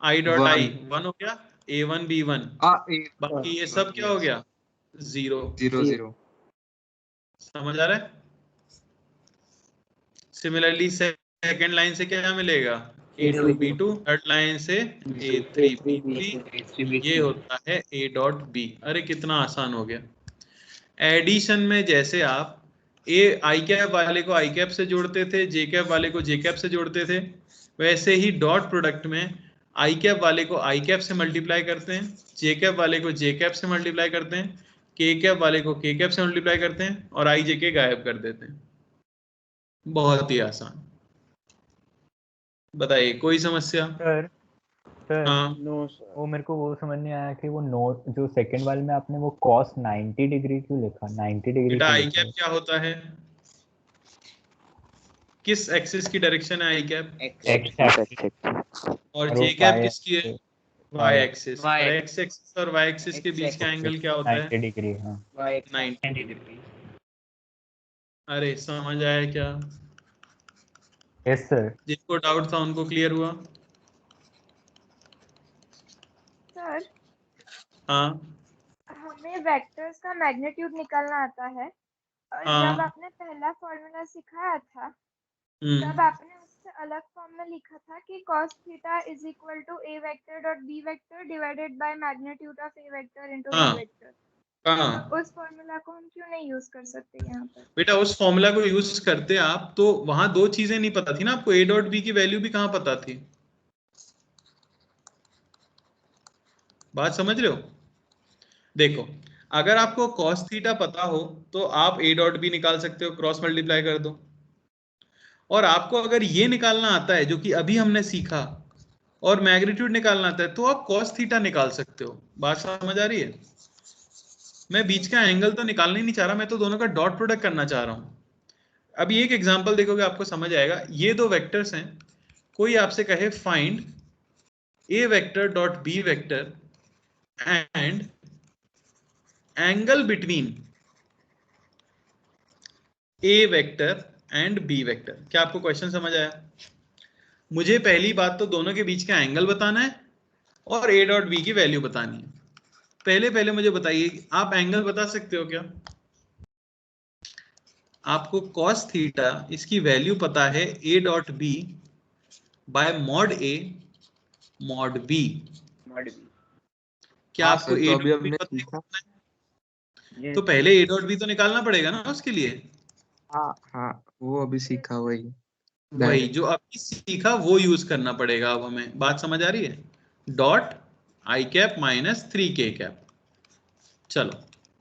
आई डॉट आई 1 हो गया, a1 b1, बाकी ये सब क्या हो गया? 0
0।
समझ आ रहा है? सिमिलरली सेकंड लाइन से क्या मिलेगा? a2 b2, थर्ड लाइन से a3 b3, ये होता है a डॉट b। अरे कितना आसान हो गया। एडिशन में जैसे आप ए आई कैप वाले को आई कैप से जोड़ते थे, जे कैप वाले को जे कैप से जोड़ते थे, वैसे ही डॉट प्रोडक्ट में आई कैप वाले को आई कैप से मल्टीप्लाई करते हैं, जे कैप वाले को जे कैप से मल्टीप्लाई करते हैं, के कैप वाले को के कैप से मल्टीप्लाई करते हैं, और आई जे के गायब कर देते हैं। बहुत ही आसान। बताइए कोई समस्या?
सर
हाँ
वो मेरे को वो समझ नहीं आया कि वो नोट जो सेकंड वाले में आपने वो कॉस 90 डिग्री क्यों लिखा, 90 डिग्री
बेटा
क्यों
आई
लिखा?
कैप क्या होता है? किस एक्सिस की डायरेक्शन है आई कैप?
एक्स एक्सिस
और जे कैप किसकी है? Y axis.
Y
और एक्स एक्सिस और वाई एक्सिस के बीच का एंगल क्या होता है?
90 डिग्री। हाँ
90 डिग्री। अरे समझ आया क्या?
Yes sir.
जिनको डाउट था उनको क्लियर हुआ?
सर
हाँ
हमें वेक्टर्स का मैग्नीट्यूड निकालना आता है और
हाँ।
जब आपने पहला फॉर्मूला सिखाया था
हम्म।
तब आपने उससे अलग फॉर्म में लिखा था कि cos theta is equal to a vector dot b vector divided by magnitude of a vector into b
हाँ।
वेक्टर।
हाँ
तो उस फॉर्मूला को हम क्यों नहीं यूज कर सकते यहाँ पर?
बेटा उस फॉर्मूला को यूज करते आप तो वहां दो चीजें नहीं पता थी ना आपको, a डॉट बी की वैल्यू भी कहाँ पता थी? बात समझ रहे हो? देखो अगर आपको cos थीटा पता हो तो आप a डॉट बी निकाल सकते हो, क्रॉस मल्टीप्लाई कर दो। और आपको अगर ये निकालना आता है जो कि अभी हमने सीखा और मैग्नीट्यूड निकालना आता है तो आप cos थीटा निकाल सकते हो। बात समझ आ रही है? मैं बीच का एंगल तो निकालना ही नहीं चाह रहा, मैं तो दोनों का डॉट प्रोडक्ट करना चाह रहा हूं। अभी एक एग्जांपल देखोगे आपको समझ आएगा। ये दो वेक्टर्स हैं, कोई आपसे कहे find A vector dot B vector and angle between A vector and B vector. क्या आपको क्वेश्चन समझ आया? मुझे पहली बात तो दोनों के बीच का एंगल बताना है और ए डॉट बी की वैल्यू बतानी है। पहले मुझे बताइए आप एंगल बता सकते हो क्या? आपको cos थीटा इसकी वैल्यू पता है a dot B by mod a mod b। क्या
हाँ
आपको
सर,
a
तो अभी
डॉट बी
हमने
पता
सीखा।
है? तो पहले a डॉट बी तो निकालना पड़ेगा ना उसके लिए।
हाँ हाँ, वो अभी सीखा वही।
वही जो अभी सीखा वो यूज करना पड़ेगा अब हमें। बात समझ आ रही है? Dot I cap minus 3k cap. चलो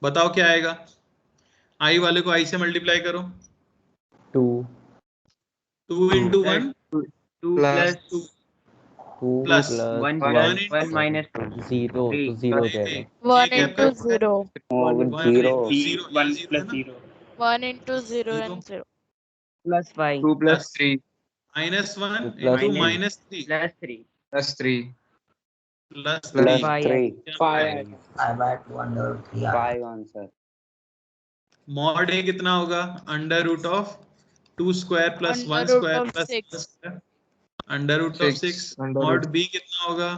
बताओ क्या आएगा? आई वाले को आई से मल्टीप्लाई करो।
2
into 1
2
plus
plus
2
plus
plus
1
1
1 minus
0
3
तो 0 हो जाएगा।
1 into 0
zero
1 plus 0
1 into 0 and 0
plus 5
2 plus 3
minus 1
plus
into minus 3
plus 3
plus 3
plus
plus
3
3
I back 2 under 3
5 answer.
Mod a कितना होगा? Under root of 2 square plus 1
under root
square
of
plus
6
square under root of 6। Mod b कितना होगा?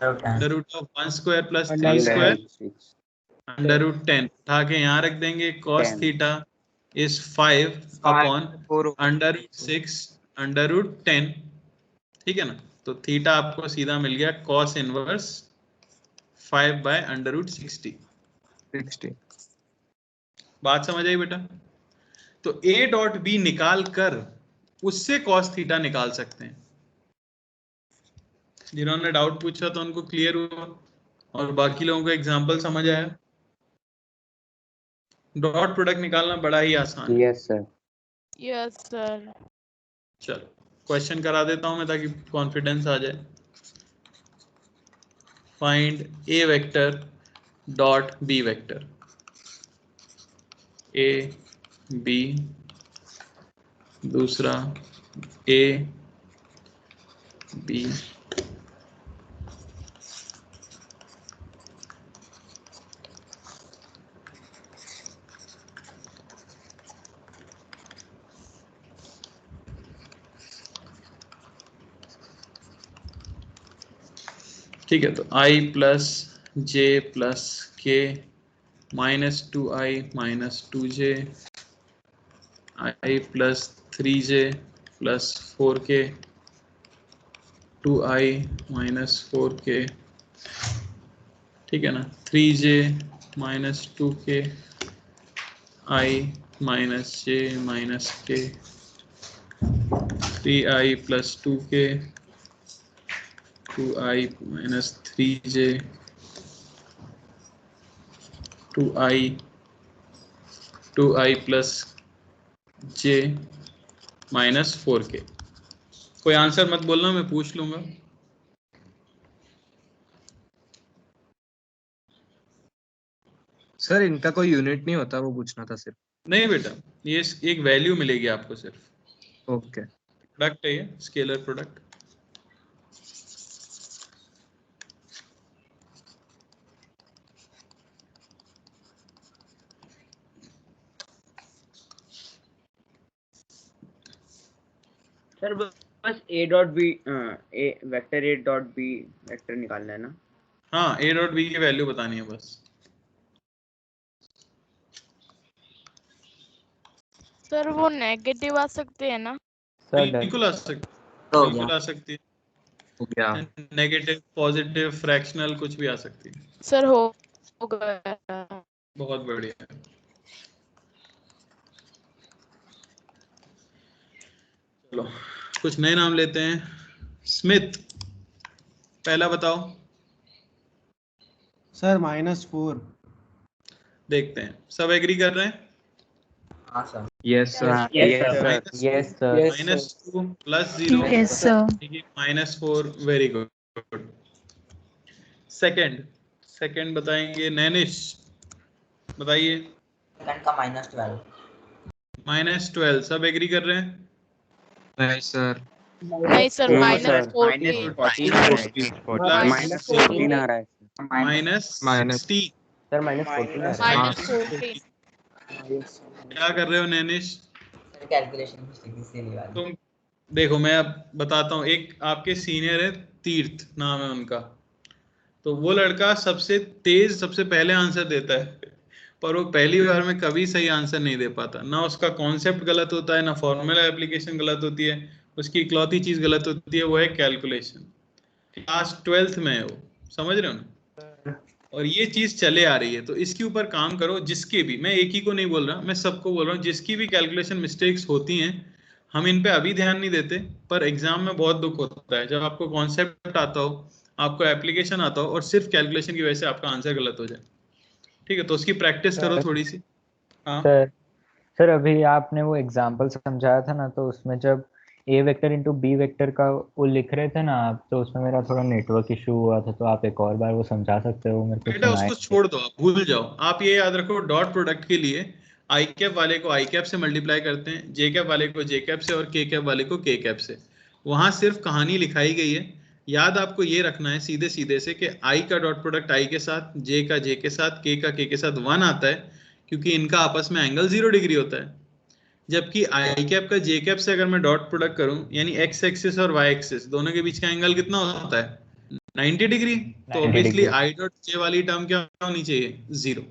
Under root of 1 square plus 3 square under root 10। उठा के यहाँ रख देंगे। cos theta is 5 upon under root 6 under root 10। ठीक है ना? तो थीटा आपको सीधा मिल गया cos inverse 5 by under root 60। बात समझ आई बेटा? तो a डॉट बी निकाल कर उससे cos थीटा निकाल सकते हैं। जिन्होंने डाउट पूछा तो उनको क्लियर हुआ और बाकी लोगों को एग्जांपल समझ आया। डॉट प्रोडक्ट निकालना बड़ा ही आसान है।
Yes sir.
yes sir
चलो क्वेश्चन करा देता हूं मैं ताकि कॉन्फिडेंस आ जाए। Find A vector dot B vector. A B दूसरा ए बी ठीक है। तो i plus J plus K minus 2i minus 2j i plus 3j plus 4k 2i minus 4k। ठीक है ना? 3j minus 2k i minus j minus k 3i plus 2k 2i minus 3j 2i plus j minus 4k। कोई answer मत बोलना, मैं पूछ लूंगा।
Sir इनका कोई यूनिट नहीं होता, वो पूछना था सिर्फ।
नहीं बेटा, ये एक वैल्यू मिलेगी आपको सिर्फ।
ओके।
प्रोडक्ट है ये, स्केलर प्रोडक्ट।
सर बस a dot B A vector a dot B vector निकालना है ना?
हाँ, a डॉट b की वैल्यू बतानी है बस।
सर वो नेगेटिव आ सकते हैं ना?
बिल्कुल आ सकती, बिल्कुल आ सकती
है।
नेगेटिव, पॉजिटिव, फ्रैक्शनल, कुछ भी आ सकती है।
सर हो गया।
बहुत बढ़िया। चलो कुछ नए नाम लेते हैं। स्मिथ, पहला बताओ।
सर -4।
देखते हैं सब एग्री कर रहे हैं।
हाँ sir.
Yes sir.
Yes sir.
-2 + 0
Yes, sir.
-4। Very good. Second बताएंगे नैनिश, बताइए।
सेकंड का -12।
-12 सब एग्री कर रहे हैं।
नहीं सर।
नहीं सर, -14
-14 आ रहा है।
-16।
सर -14 आ रहा है।
-14।
क्या कर रहे हो नैनिश?
कैलकुलेशन मिस्टेक इसीलिए वाली।
तुम देखो, मैं अब बताता हूँ। एक आपके सीनियर है, तीर्थ नाम है उनका, तो वो लड़का सबसे तेज सबसे पहले आंसर देता है, पर वो पहली बार में कभी सही आंसर नहीं दे पाता। ना उसका कॉन्सेप्ट गलत होता है, ना फॉर्मूला एप्लीकेशन गलत होती है, उसकी इकलौती चीज गलत होती है, वो है कैलकुलेशन। क्लास 12th में है वो, समझ रहे हो ना? और ये चीज चले आ रही है, तो इसके ऊपर काम करो। जिसके भी, मैं एक ही को नहीं बोल रहा, मैं सबको बोल रहा हूँ, जिसकी भी कैलकुलेशन मिस्टेक्स होती हैं, हम इन पे अभी ध्यान नहीं देते, पर एग्जाम में बहुत दुख होता है जब आपको कॉन्सेप्ट आता हो, आपको एप्लीकेशन आता हो, और सिर्फ कैलकुलेशन की वजह से आपका आंसर गलत हो जाए। ठीक है, तो उसकी प्रैक्टिस करो थोड़ी सी। हाँ
सर अभी आपने वो एग्जांपल समझाया था ना, तो उसमें जब a vector into B vector का वो लिख रहे थे ना आप, तो उसमें मेरा थोड़ा नेटवर्क इशू हुआ था, तो आप एक और बार वो समझा सकते हो मेरे को?
बेटा उसको छोड़ दो, आप भूल जाओ। आप ये याद रखो, डॉट प्रोडक्ट के लिए आई कैप वाले को आई कैप से मल्टीप्लाई करते हैं, जे कैप वाले को जे कैप से, और के कैप वाले को के कैप से। वहां सिर्फ कहानी लिखाई गई है। याद आपको ये रखना है सीधे सीधे से कि आई का डॉट प्रोडक्ट आई के साथ, जे का जे के साथ, के का के साथ 1 आता है, क्योंकि इनका आपस में एंगल 0 डिग्री होता है। जबकि आई कैप का जे कैप से अगर मैं डॉट प्रोडक्ट करूं, यानी एक्स एक्सिस और वाई एक्सिस दोनों के बीच का एंगल कितना होता है? 90 डिग्री। तो ऑब्वियसली आई डॉट जे वाली टर्म क्या होनी चाहिए? 0।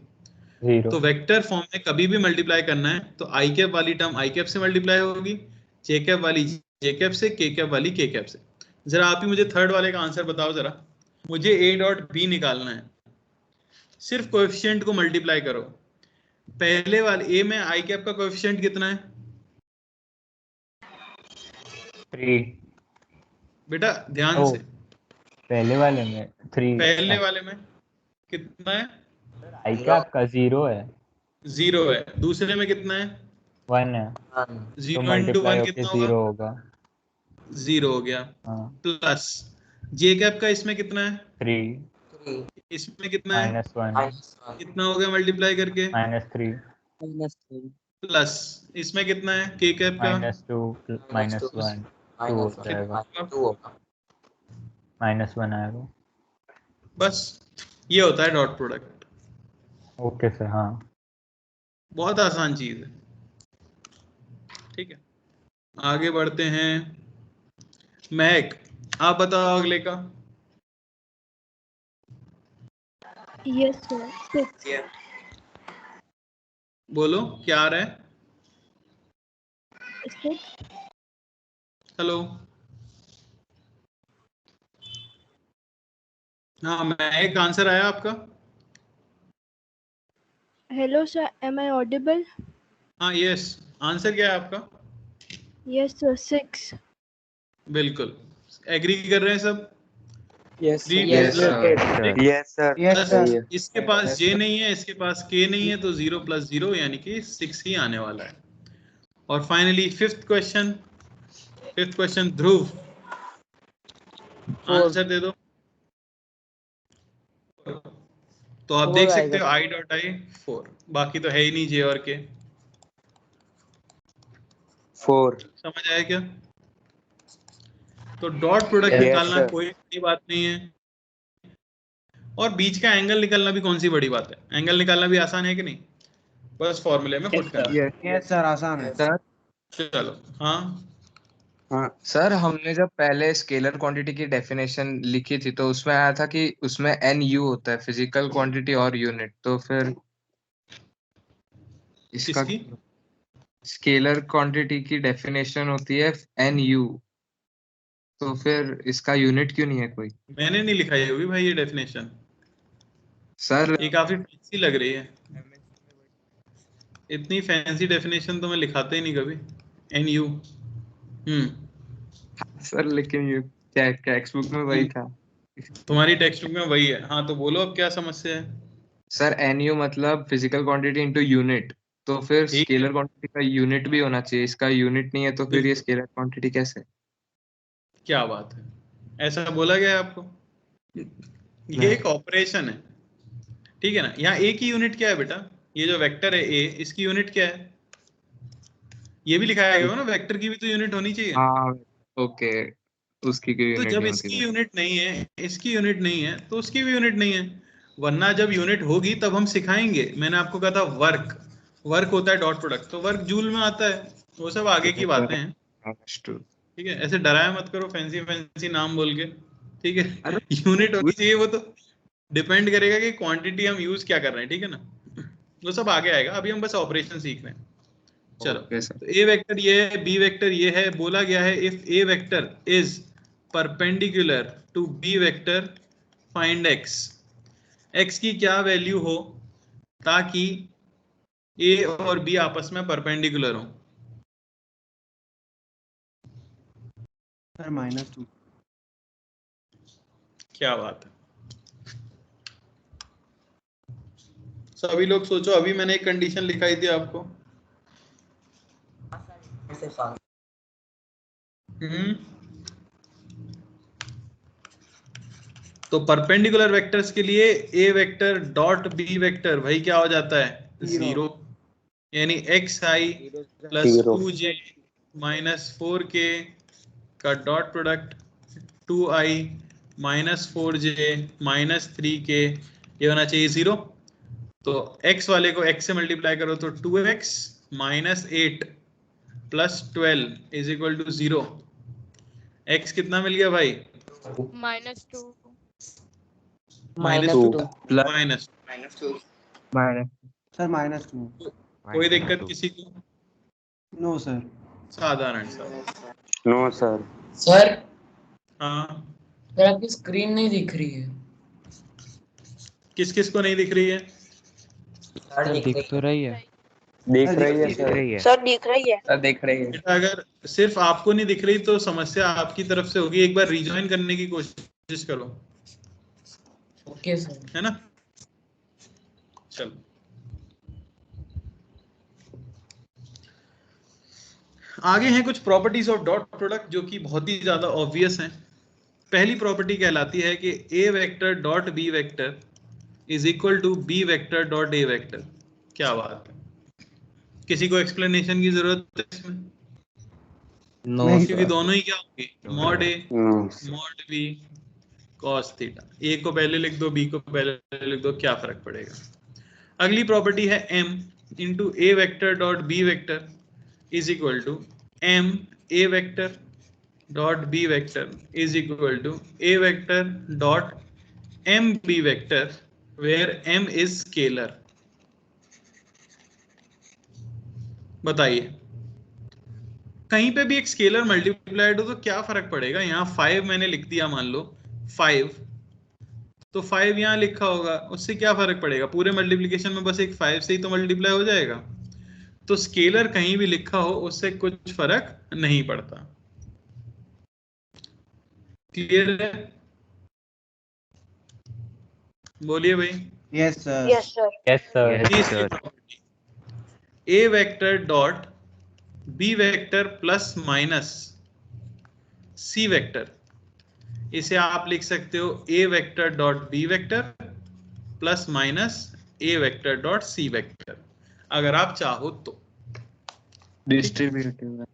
तो वेक्टर फॉर्म में कभी भी मल्टीप्लाई करना है तो आई कैप वाली टर्म आई कैप से मल्टीप्लाई होगी, जे कैप वाली जे कैप से, के कैप वाली के कैप से। जरा आप ही मुझे थर्ड वाले का आंसर बताओ जरा। मुझे ए डॉट बी निकालना है, सिर्फ कोएफिशिएंट को मल्टीप्लाई करो। पहले वाले ए में आई कैप का कोएफिशिएंट कितना है?
3।
बेटा ध्यान से,
पहले वाले में 3।
पहले वाले में कितना है?
आई कैप का 0 है।
0 है। दूसरे में कितना है?
1 है।
0 into 1 कितना
0 होगा?
0 हो गया। प्लस जे कैप का इसमें कितना है?
3।
इसमें कितना है?
-1।
कितना हो गया मल्टीप्लाई करके?
-3।
प्लस इसमें कितना है? के कैप का
-2 -1 2 हो जाएगा। -1 आएगा।
बस ये होता है डॉट प्रोडक्ट।
Okay sir. हाँ,
बहुत आसान चीज है। ठीक है, आगे बढ़ते हैं। महक, आप बताओ अगले का।
Yes sir.
बोलो क्या आ रहा है? हेलो, हाँ महक, आंसर आया आपका?
Hello sir, am I audible?
हाँ यस, आंसर क्या है आपका?
Yes sir, 6।
बिल्कुल, एग्री कर रहे हैं सब?
Yes
sir. इसके पास जे नहीं है, इसके पास के नहीं है, तो 0 + 0 यानी कि 6 ही आने वाला है। और फाइनली फिफ्थ क्वेश्चन ध्रुव, आंसर दे दो। तो आप
4
देख सकते
आएगा।
हो i डॉट आई 4, बाकी तो है ही नहीं j और k।
4।
समझ आया क्या? तो डॉट प्रोडक्ट
Yes,
निकालना
sir.
कोई बड़ी बात नहीं है, और बीच का एंगल निकालना भी कौन सी बड़ी बात है? एंगल निकालना भी आसान है कि नहीं? बस फॉर्मूले में पुट करना है।
यस सर, आसान है सर।
चलो हाँ
हाँ सर, हमने जब पहले स्केलर क्वांटिटी की डेफिनेशन लिखी थी तो उसमें आया था कि उसमें NU होता है, फिजिकल क्वांटिटी और यूनिट। तो फिर इसका
किसकी?
स्केलर क्वांटिटी की डेफिनेशन होती है NU, तो फिर इसका यूनिट क्यों नहीं है कोई?
मैंने नहीं लिखा ये भी भाई, ये डेफिनेशन
सर
ये काफी फैंसी लग रही है। इतनी फैंसी डेफिनेशन तो मैं लिखाते ही नहीं कभी। NU
सर लेकिन ये टेक्स्ट बुक में वही था।
तुम्हारी टेक्स्ट बुक में वही है। हाँ तो बोलो अब क्या समस्या है?
सर NU मतलब फिजिकल क्वांटिटी इनटू यूनिट, तो फिर
ठीक है,
स्केलर क्वांटिटी का यूनिट भी होना चाहिए। इसका यूनिट नहीं है तो फिर ये
बिल्कुल।
स्केलर क्वांटिटी कैसे?
क्या बात है, ऐसा बोला गया है आपको? ये एक ऑपरेशन है, ठीक है ना। यहाँ ए की यूनिट क्या है बेटा? ये जो वेक्टर है ए, इसकी यूनिट क्या है? ये भी लिखाया गया हो ना, वेक्टर की भी तो यूनिट होनी चाहिए।
हाँ ओके, उसकी कोई
तो
यूनिट
जब
नहीं
इसकी
होती।
यूनिट नहीं है, इसकी यूनिट नहीं है, तो उसकी भी यूनिट नहीं है। वरना जब यूनिट होगी तब हम सिखाएंगे। मैंने आपको कहा था वर्क होता है डॉट प्रोडक्ट, तो वर्क जूल में आता है। वो सब आगे की बातें हैं, ठीक है। ऐसे डराया मत करो फैंसी फैंसी नाम बोल के, ठीक है। यूनिट होनी चाहिए, वो तो डिपेंड करेगा कि क्वांटिटी हम यूज क्या कर रहे हैं, ठीक है ना। वो सब आगे आएगा, अभी हम बस ऑपरेशन सीख रहे हैं। चलो, तो ए वेक्टर ये है, बी वेक्टर ये है। बोला गया है if A vector is perpendicular to B vector find X. X की क्या वैल्यू हो ताकि ए और बी आपस में परपेंडिकुलर हो?
सर -2।
क्या बात है, सभी लोग सोचो। अभी मैंने एक कंडीशन लिखाई थी आपको। तो परपेंडिकुलर वेक्टर्स के लिए ए वेक्टर डॉट बी वेक्टर वही क्या हो जाता है? 0। यानी एक्स आई प्लस 2j माइनस 4k का dot product 2i minus 4j minus 3k ये होना चाहिए 0। तो x वाले को x से मल्टीप्लाई करो तो 2x minus 8 plus 12 is equal to 0। x कितना मिल गया भाई?
-2
माइनस
सर -2।
कोई दिक्कत किसी को?
No sir.
साधारण सा।
No sir.
सर
हाँ
सर आपकी स्क्रीन नहीं दिख रही है।
किस किस को नहीं दिख रही है?
सर दिख तो रही है।
दिख रही है सर।
सर दिख रही है।
सर दिख रही है।
बेटा अगर सिर्फ आपको नहीं दिख रही तो समस्या आपकी तरफ से होगी। एक बार रिजॉइन करने की कोशिश करो।
Okay sir.
है ना, चलो। आगे हैं कुछ प्रॉपर्टीज ऑफ डॉट प्रोडक्ट जो कि बहुत ही ज्यादा ऑब्वियस हैं। पहली प्रॉपर्टी कहलाती है कि a vector dot B vector is equal to B vector dot a vector. क्या बात है, किसी को एक्सप्लेनेशन की जरूरत है इसमें?
नो
क्योंकि दोनों ही क्या होंगे? Mod a mod b cos theta. ए को पहले लिख दो, बी को पहले लिख दो, क्या फर्क पड़ेगा। अगली प्रॉपर्टी है m into A vector dot B vector is equal to m A vector dot B vector is equal to A vector dot m B vector where m is scalar. बताइए, कहीं पे भी एक स्केलर मल्टीप्लाइड हो तो क्या फर्क पड़ेगा? यहाँ 5 मैंने लिख दिया, मान लो 5, तो 5 यहाँ लिखा होगा, उससे क्या फर्क पड़ेगा? पूरे मल्टीप्लिकेशन में बस एक 5 से ही तो मल्टीप्लाई हो जाएगा। तो स्केलर कहीं भी लिखा हो उससे कुछ फर्क नहीं पड़ता। क्लियर है? बोलिए भाई।
Yes sir.
Yes sir.
Yes sir.
A vector dot B vector plus minus c vector, इसे आप लिख सकते हो a vector dot B vector plus minus a vector dot c vector, अगर आप चाहो तो।
डिस्ट्रीब्यूटिव।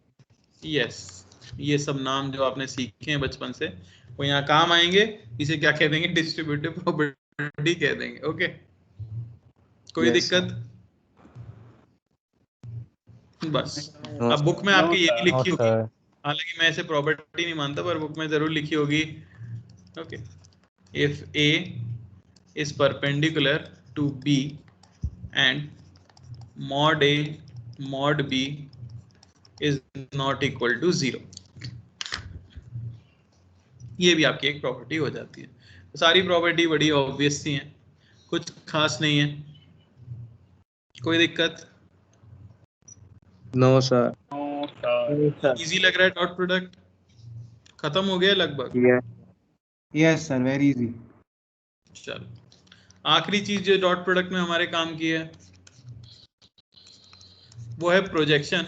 यस, ये सब नाम जो आपने सीखे हैं बचपन से वो यहाँ काम आएंगे। इसे क्या कह देंगे? डिस्ट्रीब्यूटिव प्रॉपर्टी कह देंगे। ओके, कोई दिक्कत? बस अब बुक में आपकी ये भी लिखी होगी, हालांकि मैं इसे प्रॉपर्टी नहीं मानता पर बुक में जरूर लिखी होगी। Okay, if A is perpendicular to B and mod a mod b is not equal to 0, ये भी आपकी एक प्रॉपर्टी हो जाती है। तो सारी प्रॉपर्टी बड़ी ऑब्वियस सी हैं, कुछ खास नहीं है। कोई दिक्कत?
No sir.
इजी लग रहा है डॉट प्रोडक्ट? खत्म हो गया लगभग?
Yes sir, very easy.
चलो, आखिरी चीज जो डॉट प्रोडक्ट में हमारे काम की है वो है projection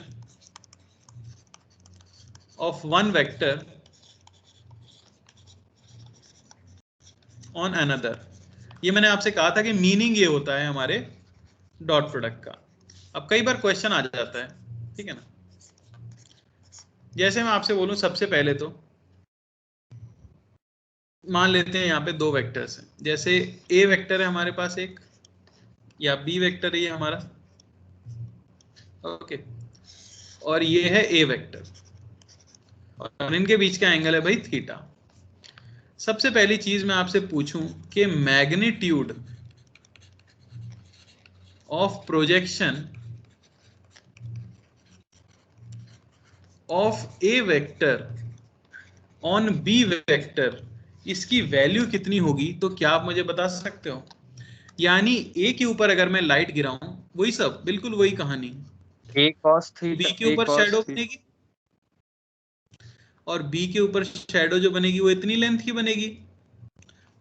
of one vector on another. ये मैंने आपसे कहा था कि मीनिंग ये होता है हमारे डॉट प्रोडक्ट का। अब कई बार क्वेश्चन आ जाता है, ठीक है ना? जैसे मैं आपसे बोलूं, सबसे पहले तो मान लेते हैं यहाँ पे दो वेक्टर्स हैं, जैसे ए वेक्टर है हमारे पास एक, या बी वेक्टर है ये हमारा, ओके, और ये है ए वेक्टर, और इनके बीच का एंगल है भाई थीटा। सबसे पहली चीज मैं आपसे पूछूं कि magnitude of projection of A vector on B vector, इसकी वैल्यू कितनी होगी? तो क्या आप मुझे बता सकते हो? यानी ए के ऊपर अगर मैं लाइट गिराऊं, वही सब, बिल्कुल वही कहानी,
ए कॉस थीटा,
बी के ऊपर शैडो बनेगी, और बी के ऊपर शैडो जो बनेगी वो इतनी लेंथ की बनेगी,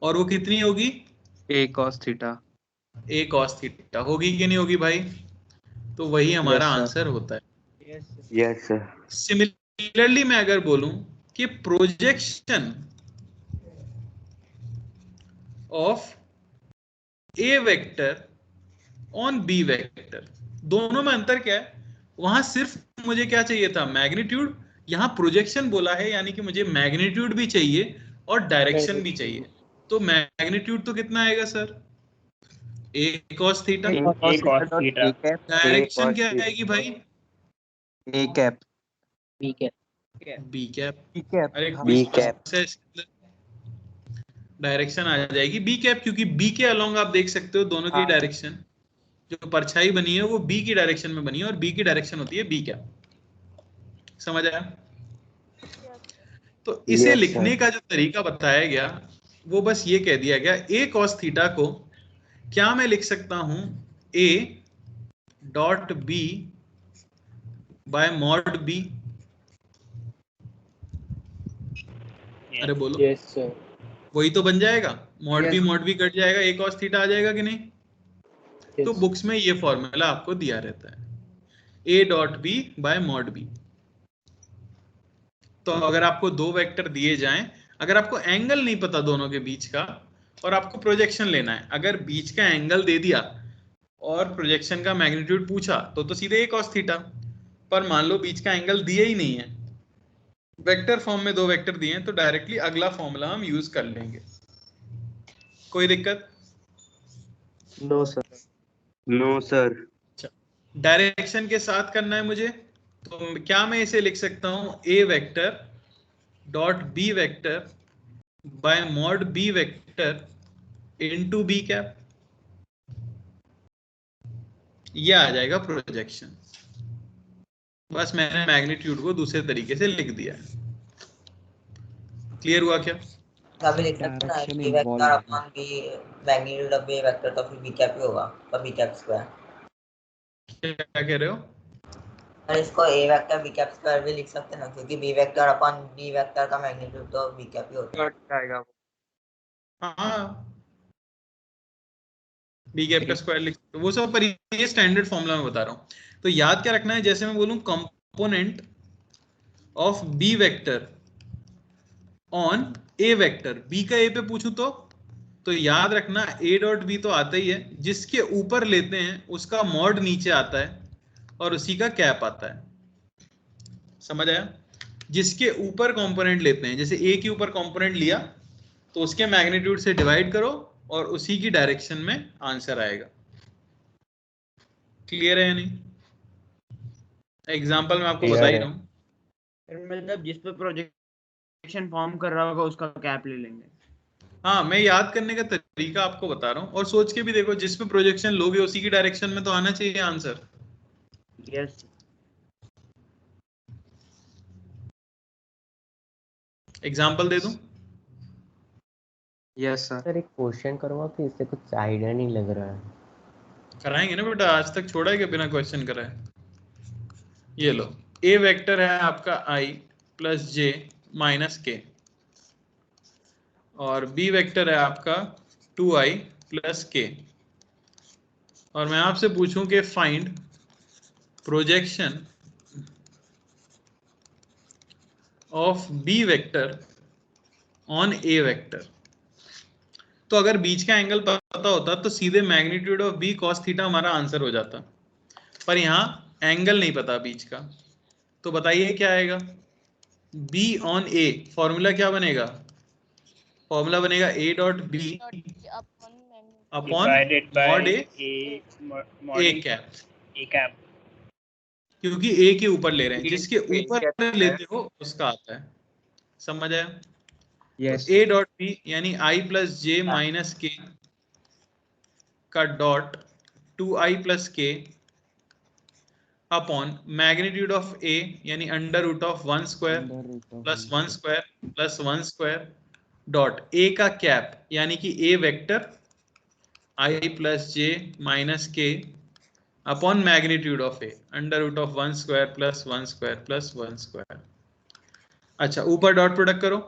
और वो कितनी होगी?
ए कॉस थीटा।
ए कॉस थीटा होगी कि नहीं होगी भाई? तो वही हमारा आंसर होता है।
Yes sir.
सिमिलरली मैं अगर बोलूं कि projection of A vector on B vector, दोनों में अंतर क्या है? वहां सिर्फ मुझे क्या चाहिए था? मैग्नीट्यूड। यहां प्रोजेक्शन बोला है, यानी कि मुझे मैग्नीट्यूड भी चाहिए और डायरेक्शन भी चाहिए। तो मैग्नीट्यूड तो कितना आएगा sir? A cos theta. Direction क्या आएगी भाई?
A cap.
B cap.
B cap.
अरे
बी कैप।
डायरेक्शन आ जाएगी बी कैप, क्योंकि बी के अलोंग आप देख सकते हो दोनों की डायरेक्शन, जो परछाई बनी है वो बी की डायरेक्शन में बनी है, और बी की डायरेक्शन होती है बी कैप। समझ आया? तो इसे लिखने का जो तरीका बताया गया वो बस ये कह दिया गया, ए कॉस थीटा को क्या मैं लिख सकता हूं? A dot B by mod B. अरे बोलो।
Yes sir.
वही तो बन जाएगा, मॉड बी कट जाएगा, ए कॉस थीटा आ जाएगा कि नहीं? तो बुक्स में ये फॉर्मूला आपको दिया रहता है, A dot B by mod B. तो अगर आपको दो वेक्टर दिए जाएं, अगर आपको एंगल नहीं पता दोनों के बीच का और आपको प्रोजेक्शन लेना है, अगर बीच का एंगल दे दिया और प्रोजेक्शन का मैग्नीट्यूड पूछा तो सीधे ए कॉस थीटा। पर मान लो बीच का एंगल दिया ही नहीं है, वेक्टर फॉर्म में दो वेक्टर दिए हैं, तो डायरेक्टली अगला फॉर्मूला हम यूज कर लेंगे। कोई दिक्कत?
No sir.
No sir.
Direction के साथ करना है मुझे, तो क्या मैं इसे लिख सकता हूं? A vector dot B vector by mod b vector into b cap, ये आ जाएगा प्रोजेक्शन। बस मैंने मैग्नीट्यूड को दूसरे तरीके से लिख दिया है। क्लियर हुआ क्या?
अभी लिख सकते हैं ना, a vector upon b magnitude of A vector, तो फिर बी कैप ही होगा, तो बी कैप स्क्वायर।
क्या कह रहे हो?
और इसको A vector B cap square भी लिख सकते हैं ना, क्योंकि B vector upon B vector का मैग्नीट्यूड तो बी कैप ही होता है।
हाँ, बी कैप का स्क्वायर लिख सकते हो, वो सब पर ये स्टैंडर्ड फॉर्मूला में बता रहा हूँ। तो याद क्या रखना है, जैसे मैं बोलूं component of B vector on A vector, B का ए पे पूछूं तो तो याद रखना a डॉट b तो आता ही है, जिसके ऊपर लेते हैं उसका मॉड नीचे आता है और उसी का कैप आता है। समझ आया? जिसके ऊपर कंपोनेंट लेते हैं, जैसे a के ऊपर कंपोनेंट लिया तो उसके मैग्नीट्यूड से डिवाइड करो और उसी की डायरेक्शन में आंसर आएगा। क्लियर है या नहीं? एग्जांपल मैं आपको बता ही रहा हूँ।
मतलब जिस पे प्रोजेक्शन फॉर्म कर रहा होगा उसका कैप ले लेंगे।
हाँ, मैं याद करने का तरीका आपको बता रहा हूँ, और सोच के भी देखो, जिस पे प्रोजेक्शन लोगे उसी की डायरेक्शन में तो आना चाहिए आंसर।
यस।
एग्जांपल दे दूं?
Yes sir.
सर एक क्वेश्चन करवा कि इससे कुछ आइडिया नहीं लग रहा है।
कराएंगे ना बेटा, आज तक छोड़ा है कि बिना क्वेश्चन कराए? ये लो, ए वेक्टर है आपका i प्लस जे माइनस के, और बी वेक्टर है आपका 2i प्लस के, और मैं आपसे पूछूं कि find projection of B vector on A vector. तो अगर बीच का एंगल पता होता तो सीधे magnitude of B cos theta हमारा आंसर हो जाता, पर यहाँ एंगल नहीं पता बीच का। तो बताइए क्या आएगा? बी ऑन ए, फॉर्मूला क्या बनेगा? फॉर्मूला बनेगा A dot B upon mod A cap, क्योंकि ए के ऊपर ले रहे हैं, जिसके ऊपर लेते हो उसका आता है। समझ आया?
यस।
ए डॉट बी यानी i plus J minus k का dot 2i plus k upon magnitude of a यानी under root of 1 square plus 1 square plus 1 square dot a का कैप यानी कि a vector i plus J minus k upon magnitude of a under root of 1 square plus 1 square plus 1 square. अच्छा, ऊपर dot product करो,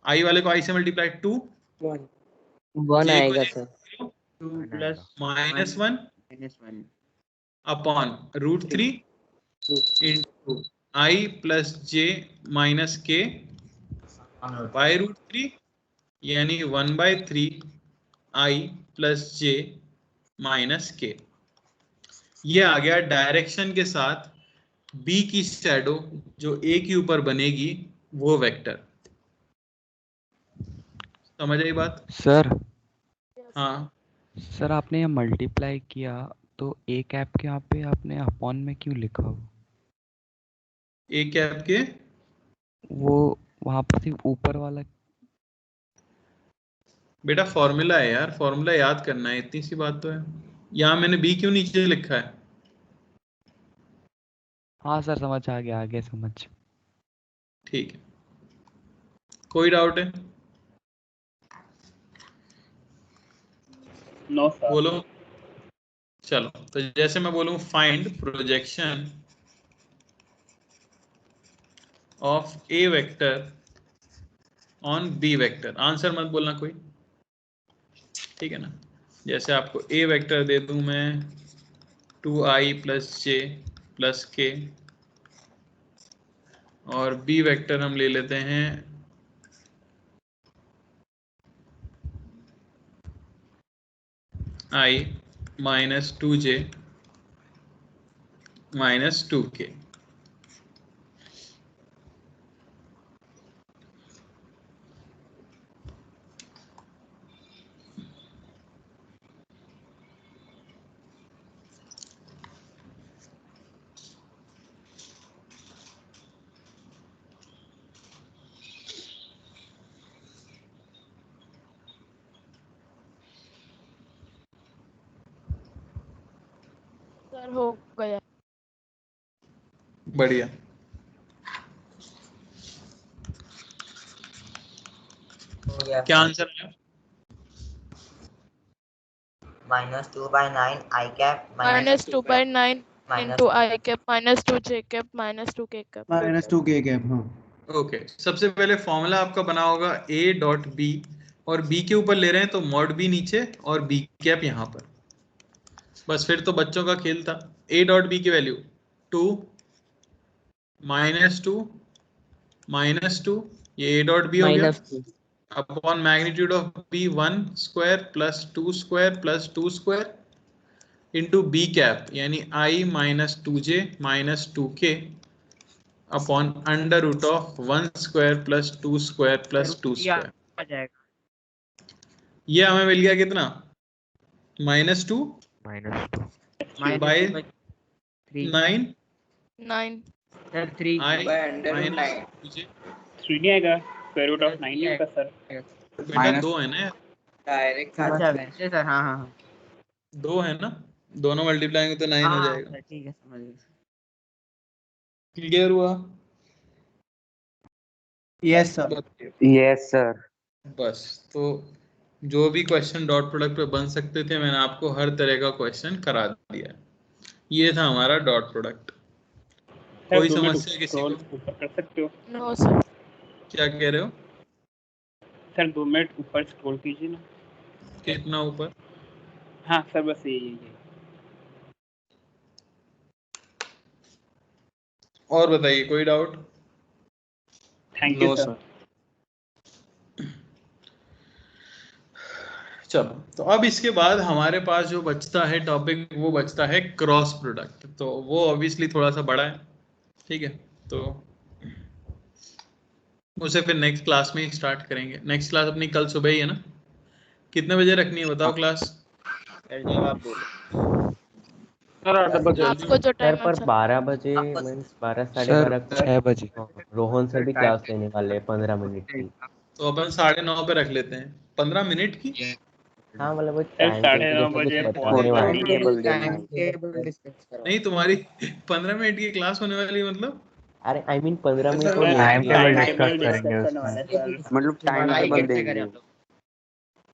i वाले को i से multiply 2
1 आएगा sir,
2 plus
-1 upon root 3 into i plus J minus K by root 3 यानी 1/3 i plus J minus के। ये आ गया डायरेक्शन के साथ b की शैडो जो a के ऊपर बनेगी वो वेक्टर। समझ आई बात?
सर
हाँ
सर, आपने ये मल्टीप्लाई किया तो ए कैप के यहाँ पे आपने अपॉन में क्यों लिखा? हो
ए कैप के
वो वहां पर सिर्फ ऊपर वाला।
बेटा फॉर्मूला है यार, फॉर्मूला याद करना है, इतनी सी बात तो है। यहाँ मैंने बी क्यों नीचे लिखा है?
हाँ सर, समझ आ गया, आगे समझ।
ठीक है, कोई डाउट है?
No sir.
बोलो। चलो, तो जैसे मैं बोलूं find projection of A vector on B vector, answer मत बोलना कोई, ठीक है ना? जैसे आपको ए वेक्टर दे दूं मैं 2i प्लस जे प्लस के, और बी वेक्टर हम ले लेते हैं i minus 2j minus 2k।
Sir हो गया।
बढ़िया।
हो गया।
क्या आंसर है?
-2/9 i cap
-2/9 into i cap -2 j cap -2 k cap
-2k cap. हाँ
ओके, सबसे पहले फॉर्मूला आपका बना होगा a डॉट बी, और b के ऊपर ले रहे हैं तो मॉड b नीचे और b कैप यहाँ पर। बस फिर तो बच्चों का खेल था। a डॉट बी की वैल्यू 2 -2 -2, ये a डॉट बी हो गया। Upon magnitude of b 1 square plus 2 square plus 2 square into b cap यानी I minus 2j minus 2k upon under root of 1 square plus 2 square plus 2 square.
आ जाएगा।
ये हमें मिल गया कितना? Minus 2 by 9
9
sir 3
I
by under root
minus
9
2j
3 नहीं आएगा, स्क्वायर रूट ऑफ 9 नहीं होगा सर।
बेटा 2 है ना,
डायरेक्ट। अच्छा वैसे सर, हाँ हाँ हाँ
2 है ना, दोनों मल्टीप्लाई होंगे तो 9 हो
हाँ,
जाएगा।
सर ठीक है, समझ गया।
क्लियर हुआ?
Yes sir.
Yes sir.
बस तो जो भी क्वेश्चन डॉट प्रोडक्ट पे बन सकते थे मैंने आपको हर तरह का क्वेश्चन करा दिया। ये था हमारा डॉट प्रोडक्ट। कोई समस्या किसी को?
ऊपर कर सकते हो?
No sir.
क्या कह रहे हो?
सर 2 मिनट ऊपर स्क्रॉल कीजिए ना।
कितना ऊपर?
हाँ सर बस यही है।
और बताइए, कोई डाउट?
Thank you sir.
चलो, तो अब इसके बाद हमारे पास जो बचता है टॉपिक वो बचता है क्रॉस प्रोडक्ट। तो वो ऑब्वियसली थोड़ा सा बड़ा है, ठीक है, तो उसे फिर नेक्स्ट क्लास में ही स्टार्ट करेंगे। नेक्स्ट क्लास अपनी कल सुबह ही है ना? कितने बजे रखनी है बताओ क्लास?
जब आप बोलो
सर 8 बजे। आपको जो टाइम
सर पर 12 बजे मीन्स 12 साढ़े 12
6 बजे।
रोहन सर भी क्लास लेने वाले हैं 15 मिनट की।
तो अपन 9:30 पे रख लेते हैं, 15 मिनट की।
हाँ मतलब वो
सर
टाइम टेबल
9:30
जैसा कुछ
बजे
बताने वाले
टाइम टेबल देना
टाइम
है।
टेबल डिस्कस करो।
नहीं, तुम्हारी 15 मिनट की क्लास होने वाली है मतलब?
अरे आई मीन 15 मिनट वो
टाइम टेबल
लेंगे।
डिस्कस करेंगे उसमें।
मतलब टाइम टेबल देंगे।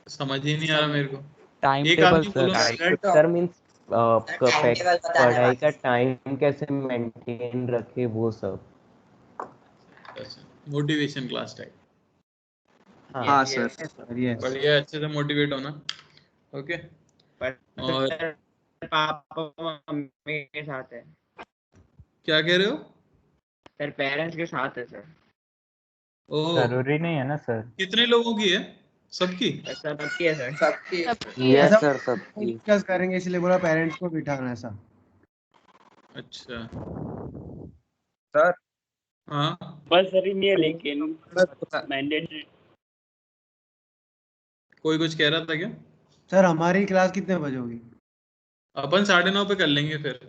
समझ ही नहीं आ रहा मेरे को।
टाइम
एक
टेबल
आदमी बोलो
sir.
Sir means
time table बताने
पढ़ाई का
वाले।
टाइम कैसे मेंटेन रखे वो सब।
Motivation class type.
हाँ सर। यस।
बढ़िया, अच्छे से मोटिवेट होना। ओके। और
पापा मम्मी के साथ है
क्या कह रहे हो?
सर, पेरेंट्स के साथ है सर।
ओह,
जरूरी नहीं है ना सर।
कितने लोगों की है? सबकी?
सबकी है सर, सबकी।
यस
ऐसा
सर सब
डिस्कस करेंगे इसलिए बोला पेरेंट्स को बिठाना ऐसा।
अच्छा
सर
हाँ,
कंपल्सरी नहीं है लेकिन मैंडेटरी।
कोई कुछ कह रहा था क्या?
सर हमारी क्लास कितने बजे होगी?
अपन 9:30 पे कर लेंगे फिर।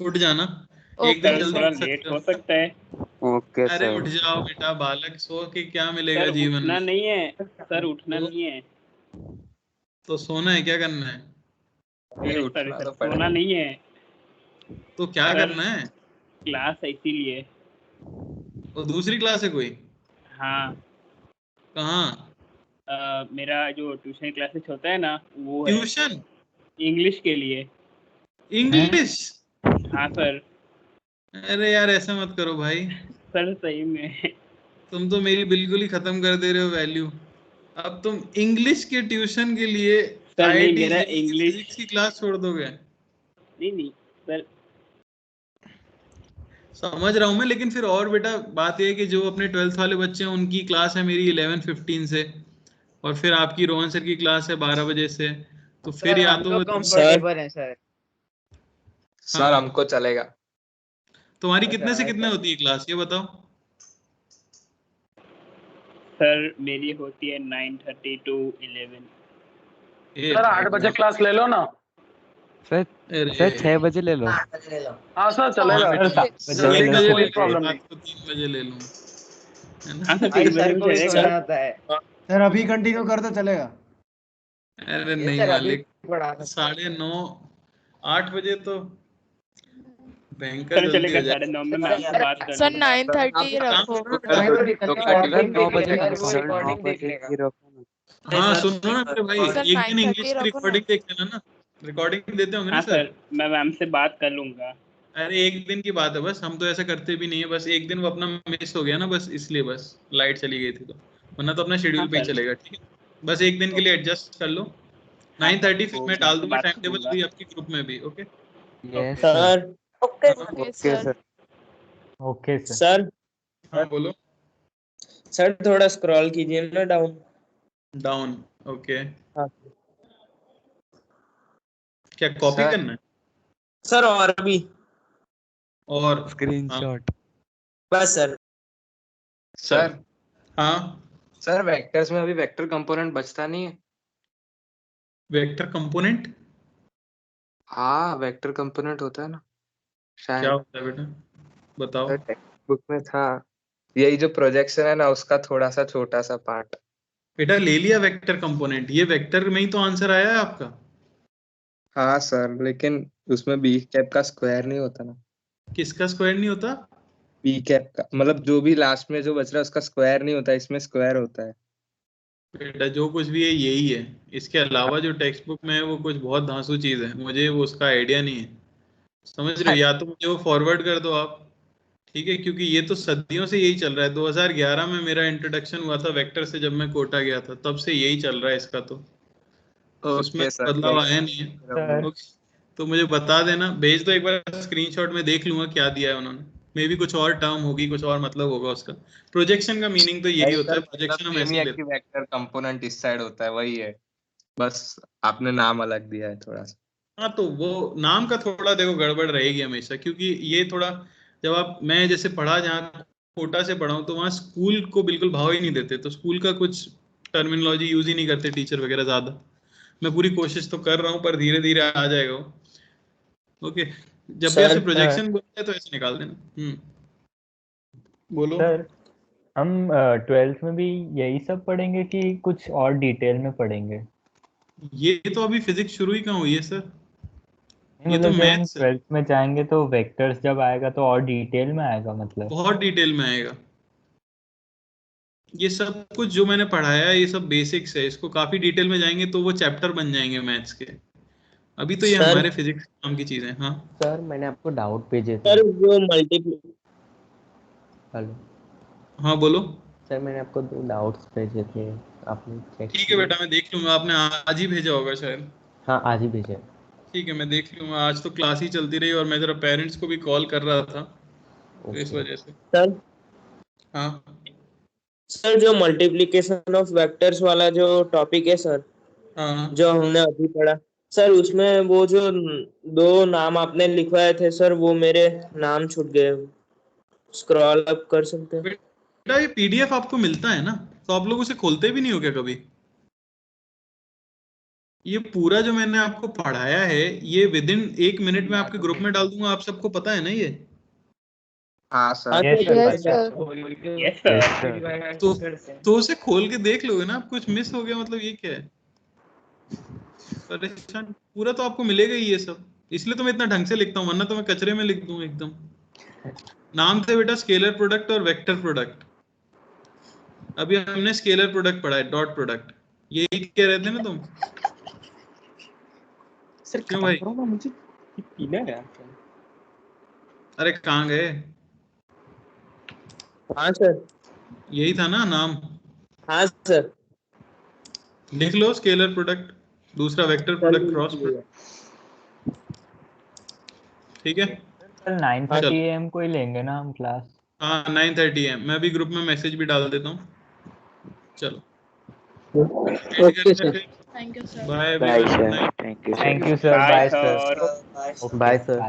उठ जाना, एक दिन
सर
जल्दी
थोड़ा
उठ
लेट
सकते
हो
हो।
सकता है।
ओके
अरे
सर।
उठ जाओ बेटा, बालक सो के क्या मिलेगा
सर
जीवन
उठना
में?
नहीं है सर, उठना नहीं है।
तो सोना है, क्या करना है?
सर सोना नहीं है
तो क्या
सर,
करना है?
क्लास है इसीलिए।
वो दूसरी क्लास है कोई?
हाँ
कहाँ?
मेरा जो ट्यूशन क्लासेस होता है ना वो है
ट्यूशन?
इंग्लिश के लिए।
इंग्लिश?
हाँ सर।
अरे यार ऐसा मत करो भाई,
सर सही में।
तुम तो मेरी बिल्कुल ही खत्म कर दे रहे हो वैल्यू। अब तुम इंग्लिश के ट्यूशन के लिए
सर नहीं,
आईआईटी
मेरा
जेईई
इंग्लिश
फिजिक्स की क्लास छोड़ दोगे?
नहीं सर।
समझ रहा हूँ मैं, लेकिन फिर और बेटा बात यह है कि जो अपने 12th वाले बच्चे हैं उनकी क्लास है मेरी 11:15 से, और फिर आपकी रोहन सर की क्लास है 12 बजे से। तो फिर या
हम
तो
लोग कंफर्टेबल हैं सर।
सर हमको चलेगा।
तुम्हारी कितने से कितने होती है क्लास, ये बताओ?
सर मेरी होती है 9:30 to 11।
सर
8 बजे क्लास ले लो ना।
सर 6 बजे ले लो।
8 बजे ले लो।
हाँ सर चलेगा।
एक बजे ले
प्रॉब्लम
लो,
नहीं।
रात को 3 बजे ले लूँ, है ना?
भाई सर को भी सोना आता है।
सर अभी कंटिन्यू कर दो चलेगा।
अरे नहीं
सर अभी
मालिक,
पढ़ा सकते
9:30 8 बजे तो भयंकर
सर
जल्दी
चलेगा
हो जाए।
9:30 में मैं आपसे बात कर
सर
लूंगा।
9:30 रखो।
सर 9 बजे
सर
कंफर्म।
9 बजे की रखो ना।
हाँ सुनो ना मेरे भाई,
सर
एक दिन
9:30
इंग्लिश की
रखो ना।
रिकॉर्डिंग देख लेना ना। रिकॉर्डिंग देते होंगे ना
हाँ
सर?
सर मैं मैम से बात कर लूंगा।
अरे एक दिन की बात है बस, हम तो ऐसा करते भी नहीं है। बस एक दिन वो अपना मिस हो गया ना, बस इसलिए, बस लाइट चली गई थी तो, वरना तो अपना शेड्यूल
हाँ
पे ही
सर।
चलेगा। ठीक है, बस एक दिन के लिए एडजस्ट कर लो। 9:30 फिर
तो
मैं
मैम
डाल
से
दूंगा
बात
टाइम
कर
टेबल
लूंगा।
अभी आपकी ग्रुप में भी। Okay
yes
sir.
Sir.
Okay
okay
okay
sir.
Sir.
Okay sir.
Sir
हाँ बोलो।
सर थोड़ा स्क्रॉल कीजिए ना डाउन।
Down, okay.
हाँ
क्या कॉपी
सर
करना है?
सर और भी
और
स्क्रीनशॉट।
बस सर।
सर
हाँ
सर वेक्टर्स में अभी वेक्टर कंपोनेंट बचता नहीं है।
वेक्टर कंपोनेंट
हाँ वेक्टर कंपोनेंट होता है ना
क्या
शायद।
होता है बेटा, बताओ।
सर टेक्स्ट बुक में था, यही जो प्रोजेक्शन है ना उसका थोड़ा सा छोटा सा पार्ट।
बेटा ले लिया वेक्टर कंपोनेंट, ये वेक्टर में ही तो आंसर आया है आपका।
हाँ सर लेकिन उसमें बी कैप का स्क्वायर नहीं होता ना।
किसका स्क्वायर नहीं होता?
बी कैप का मतलब जो भी लास्ट में जो बच रहा है उसका स्क्वायर नहीं होता, इसमें स्क्वायर होता है।
बेटा जो कुछ भी है यही है, इसके अलावा जो टेक्स्ट बुक में है वो कुछ बहुत धांसू चीज है, मुझे वो उसका आइडिया नहीं है, समझ रहे हो? या तो मुझे वो फॉरवर्ड कर दो आप, ठीक है, क्योंकि ये तो सदियों से यही चल रहा है। 2011 में मेरा इंट्रोडक्शन हुआ था वेक्टर से, जब मैं कोटा गया था, तब से यही चल रहा है इसका, तो उसमें
ओके सर
बदलाव आया नहीं है।
सर
ओके, तो मुझे बता देना, भेज दो एक बार स्क्रीनशॉट में, देख लूंगा क्या दिया है उन्होंने। मे भी कुछ और टर्म होगी, कुछ और मतलब होगा उसका। प्रोजेक्शन का मीनिंग तो यही होता है, प्रोजेक्शन हम ऐसे ही लेते हैं।
वेक्टर कंपोनेंट इस साइड होता है वही है, बस आपने नाम अलग दिया है थोड़ा सा।
हाँ तो वो नाम का थोड़ा देखो गड़बड़ रहेगी हमेशा, क्योंकि ये थोड़ा, जब आप, मैं जैसे पढ़ा जहाँ कोटा से पढ़ा हूँ, तो वहाँ स्कूल को बिल्कुल भाव ही नहीं देते, तो स्कूल का कुछ टर्मिनोलॉजी यूज ही नहीं करते टीचर वगैरह ज्यादा। मैं पूरी कोशिश तो कर रहा हूँ, पर धीरे धीरे आ जाएगा वो। ओके, जब भी आपसे प्रोजेक्शन बोलते हैं तो ऐसे निकाल देना। बोलो।
सर हम 12th में भी यही सब पढ़ेंगे कि कुछ और डिटेल में पढ़ेंगे?
ये तो अभी फिजिक्स शुरू ही कहाँ हुई है सर, ये तो
मतलब जब हम
मैथ्स है,
12th में जाएंगे तो वेक्टर्स जब आएगा तो और डिटेल में आएगा मतलब?
बहुत डिटेल में आएगा। ये सब कुछ जो मैंने पढ़ाया है ये सब बेसिक्स है, इसको काफी डिटेल में जाएंगे तो वो चैप्टर बन जाएंगे मैथ्स के। अभी तो ये
सर
हमारे फिजिक्स नाम की चीजें। हाँ
सर मैंने आपको डाउट भेजे थे।
सर वो मल्टीप्लाई।
हेलो
हाँ बोलो।
सर मैंने आपको 2 डाउट्स भेजे थे, आपने चेक
ठीक है बेटा, मैं देख लूंगा, आपने आज ही भेजा होगा शायद।
हाँ आज ही भेजे।
ठीक है, मैं देख लूंगा, आज तो क्लास ही चलती रही और मैं जरा पेरेंट्स को भी कॉल कर रहा था, तो इस वजह से।
सर
हाँ
सर जो मल्टीप्लिकेशन ऑफ वेक्टर्स वाला जो टॉपिक है सर,
हाँ
जो हमने अभी पढ़ा सर, उसमें वो जो 2 नाम आपने लिखवाए थे सर, वो मेरे नाम छूट गए। स्क्रॉल अप कर सकते हैं?
बेटा ये पीडीएफ आपको मिलता है ना, तो आप लोग उसे खोलते भी नहीं हो क्या कभी? ये पूरा जो मैंने आपको पढ़ाया है ये विद इन 1 मिनट में आपके ग्रुप में डाल दूंगा, आप सबको पता है ना ये?
हाँ सर।
Yes sir.
तो उसे खोल के देख लोगे ना आप, कुछ मिस हो गया मतलब ये क्या है परेशान? पूरा तो आपको मिलेगा ही ये सब, इसलिए तो मैं इतना ढंग से लिखता हूँ, वरना तो मैं कचरे में लिख दूं एकदम। नाम थे बेटा स्केलर प्रोडक्ट और वेक्टर प्रोडक्ट। अभी हमने स्केलर प्रोडक्ट पढ़ा है, डॉट प्रोडक्ट, यही कह रहे थे ना तुम?
सर
क्यों भाई?
ना मुझे पीना है।
अरे कहाँ गए?
हाँ सर।
यही था ना नाम?
हाँ सर।
लिख लो स्केलर प्रोडक्ट, दूसरा वेक्टर प्रोडक्ट, क्रॉस प्रोडक्ट, ठीक है?
कल 9:30 AM को ही लेंगे ना हम क्लास?
हाँ 9:30 AM, मैं भी ग्रुप में मैसेज भी डाल देता हूँ। चलो
okay sir.
Thank you sir.
Bye
bye
everyone,
sir, thank you
thank you sir, bye sir.
Bye sir.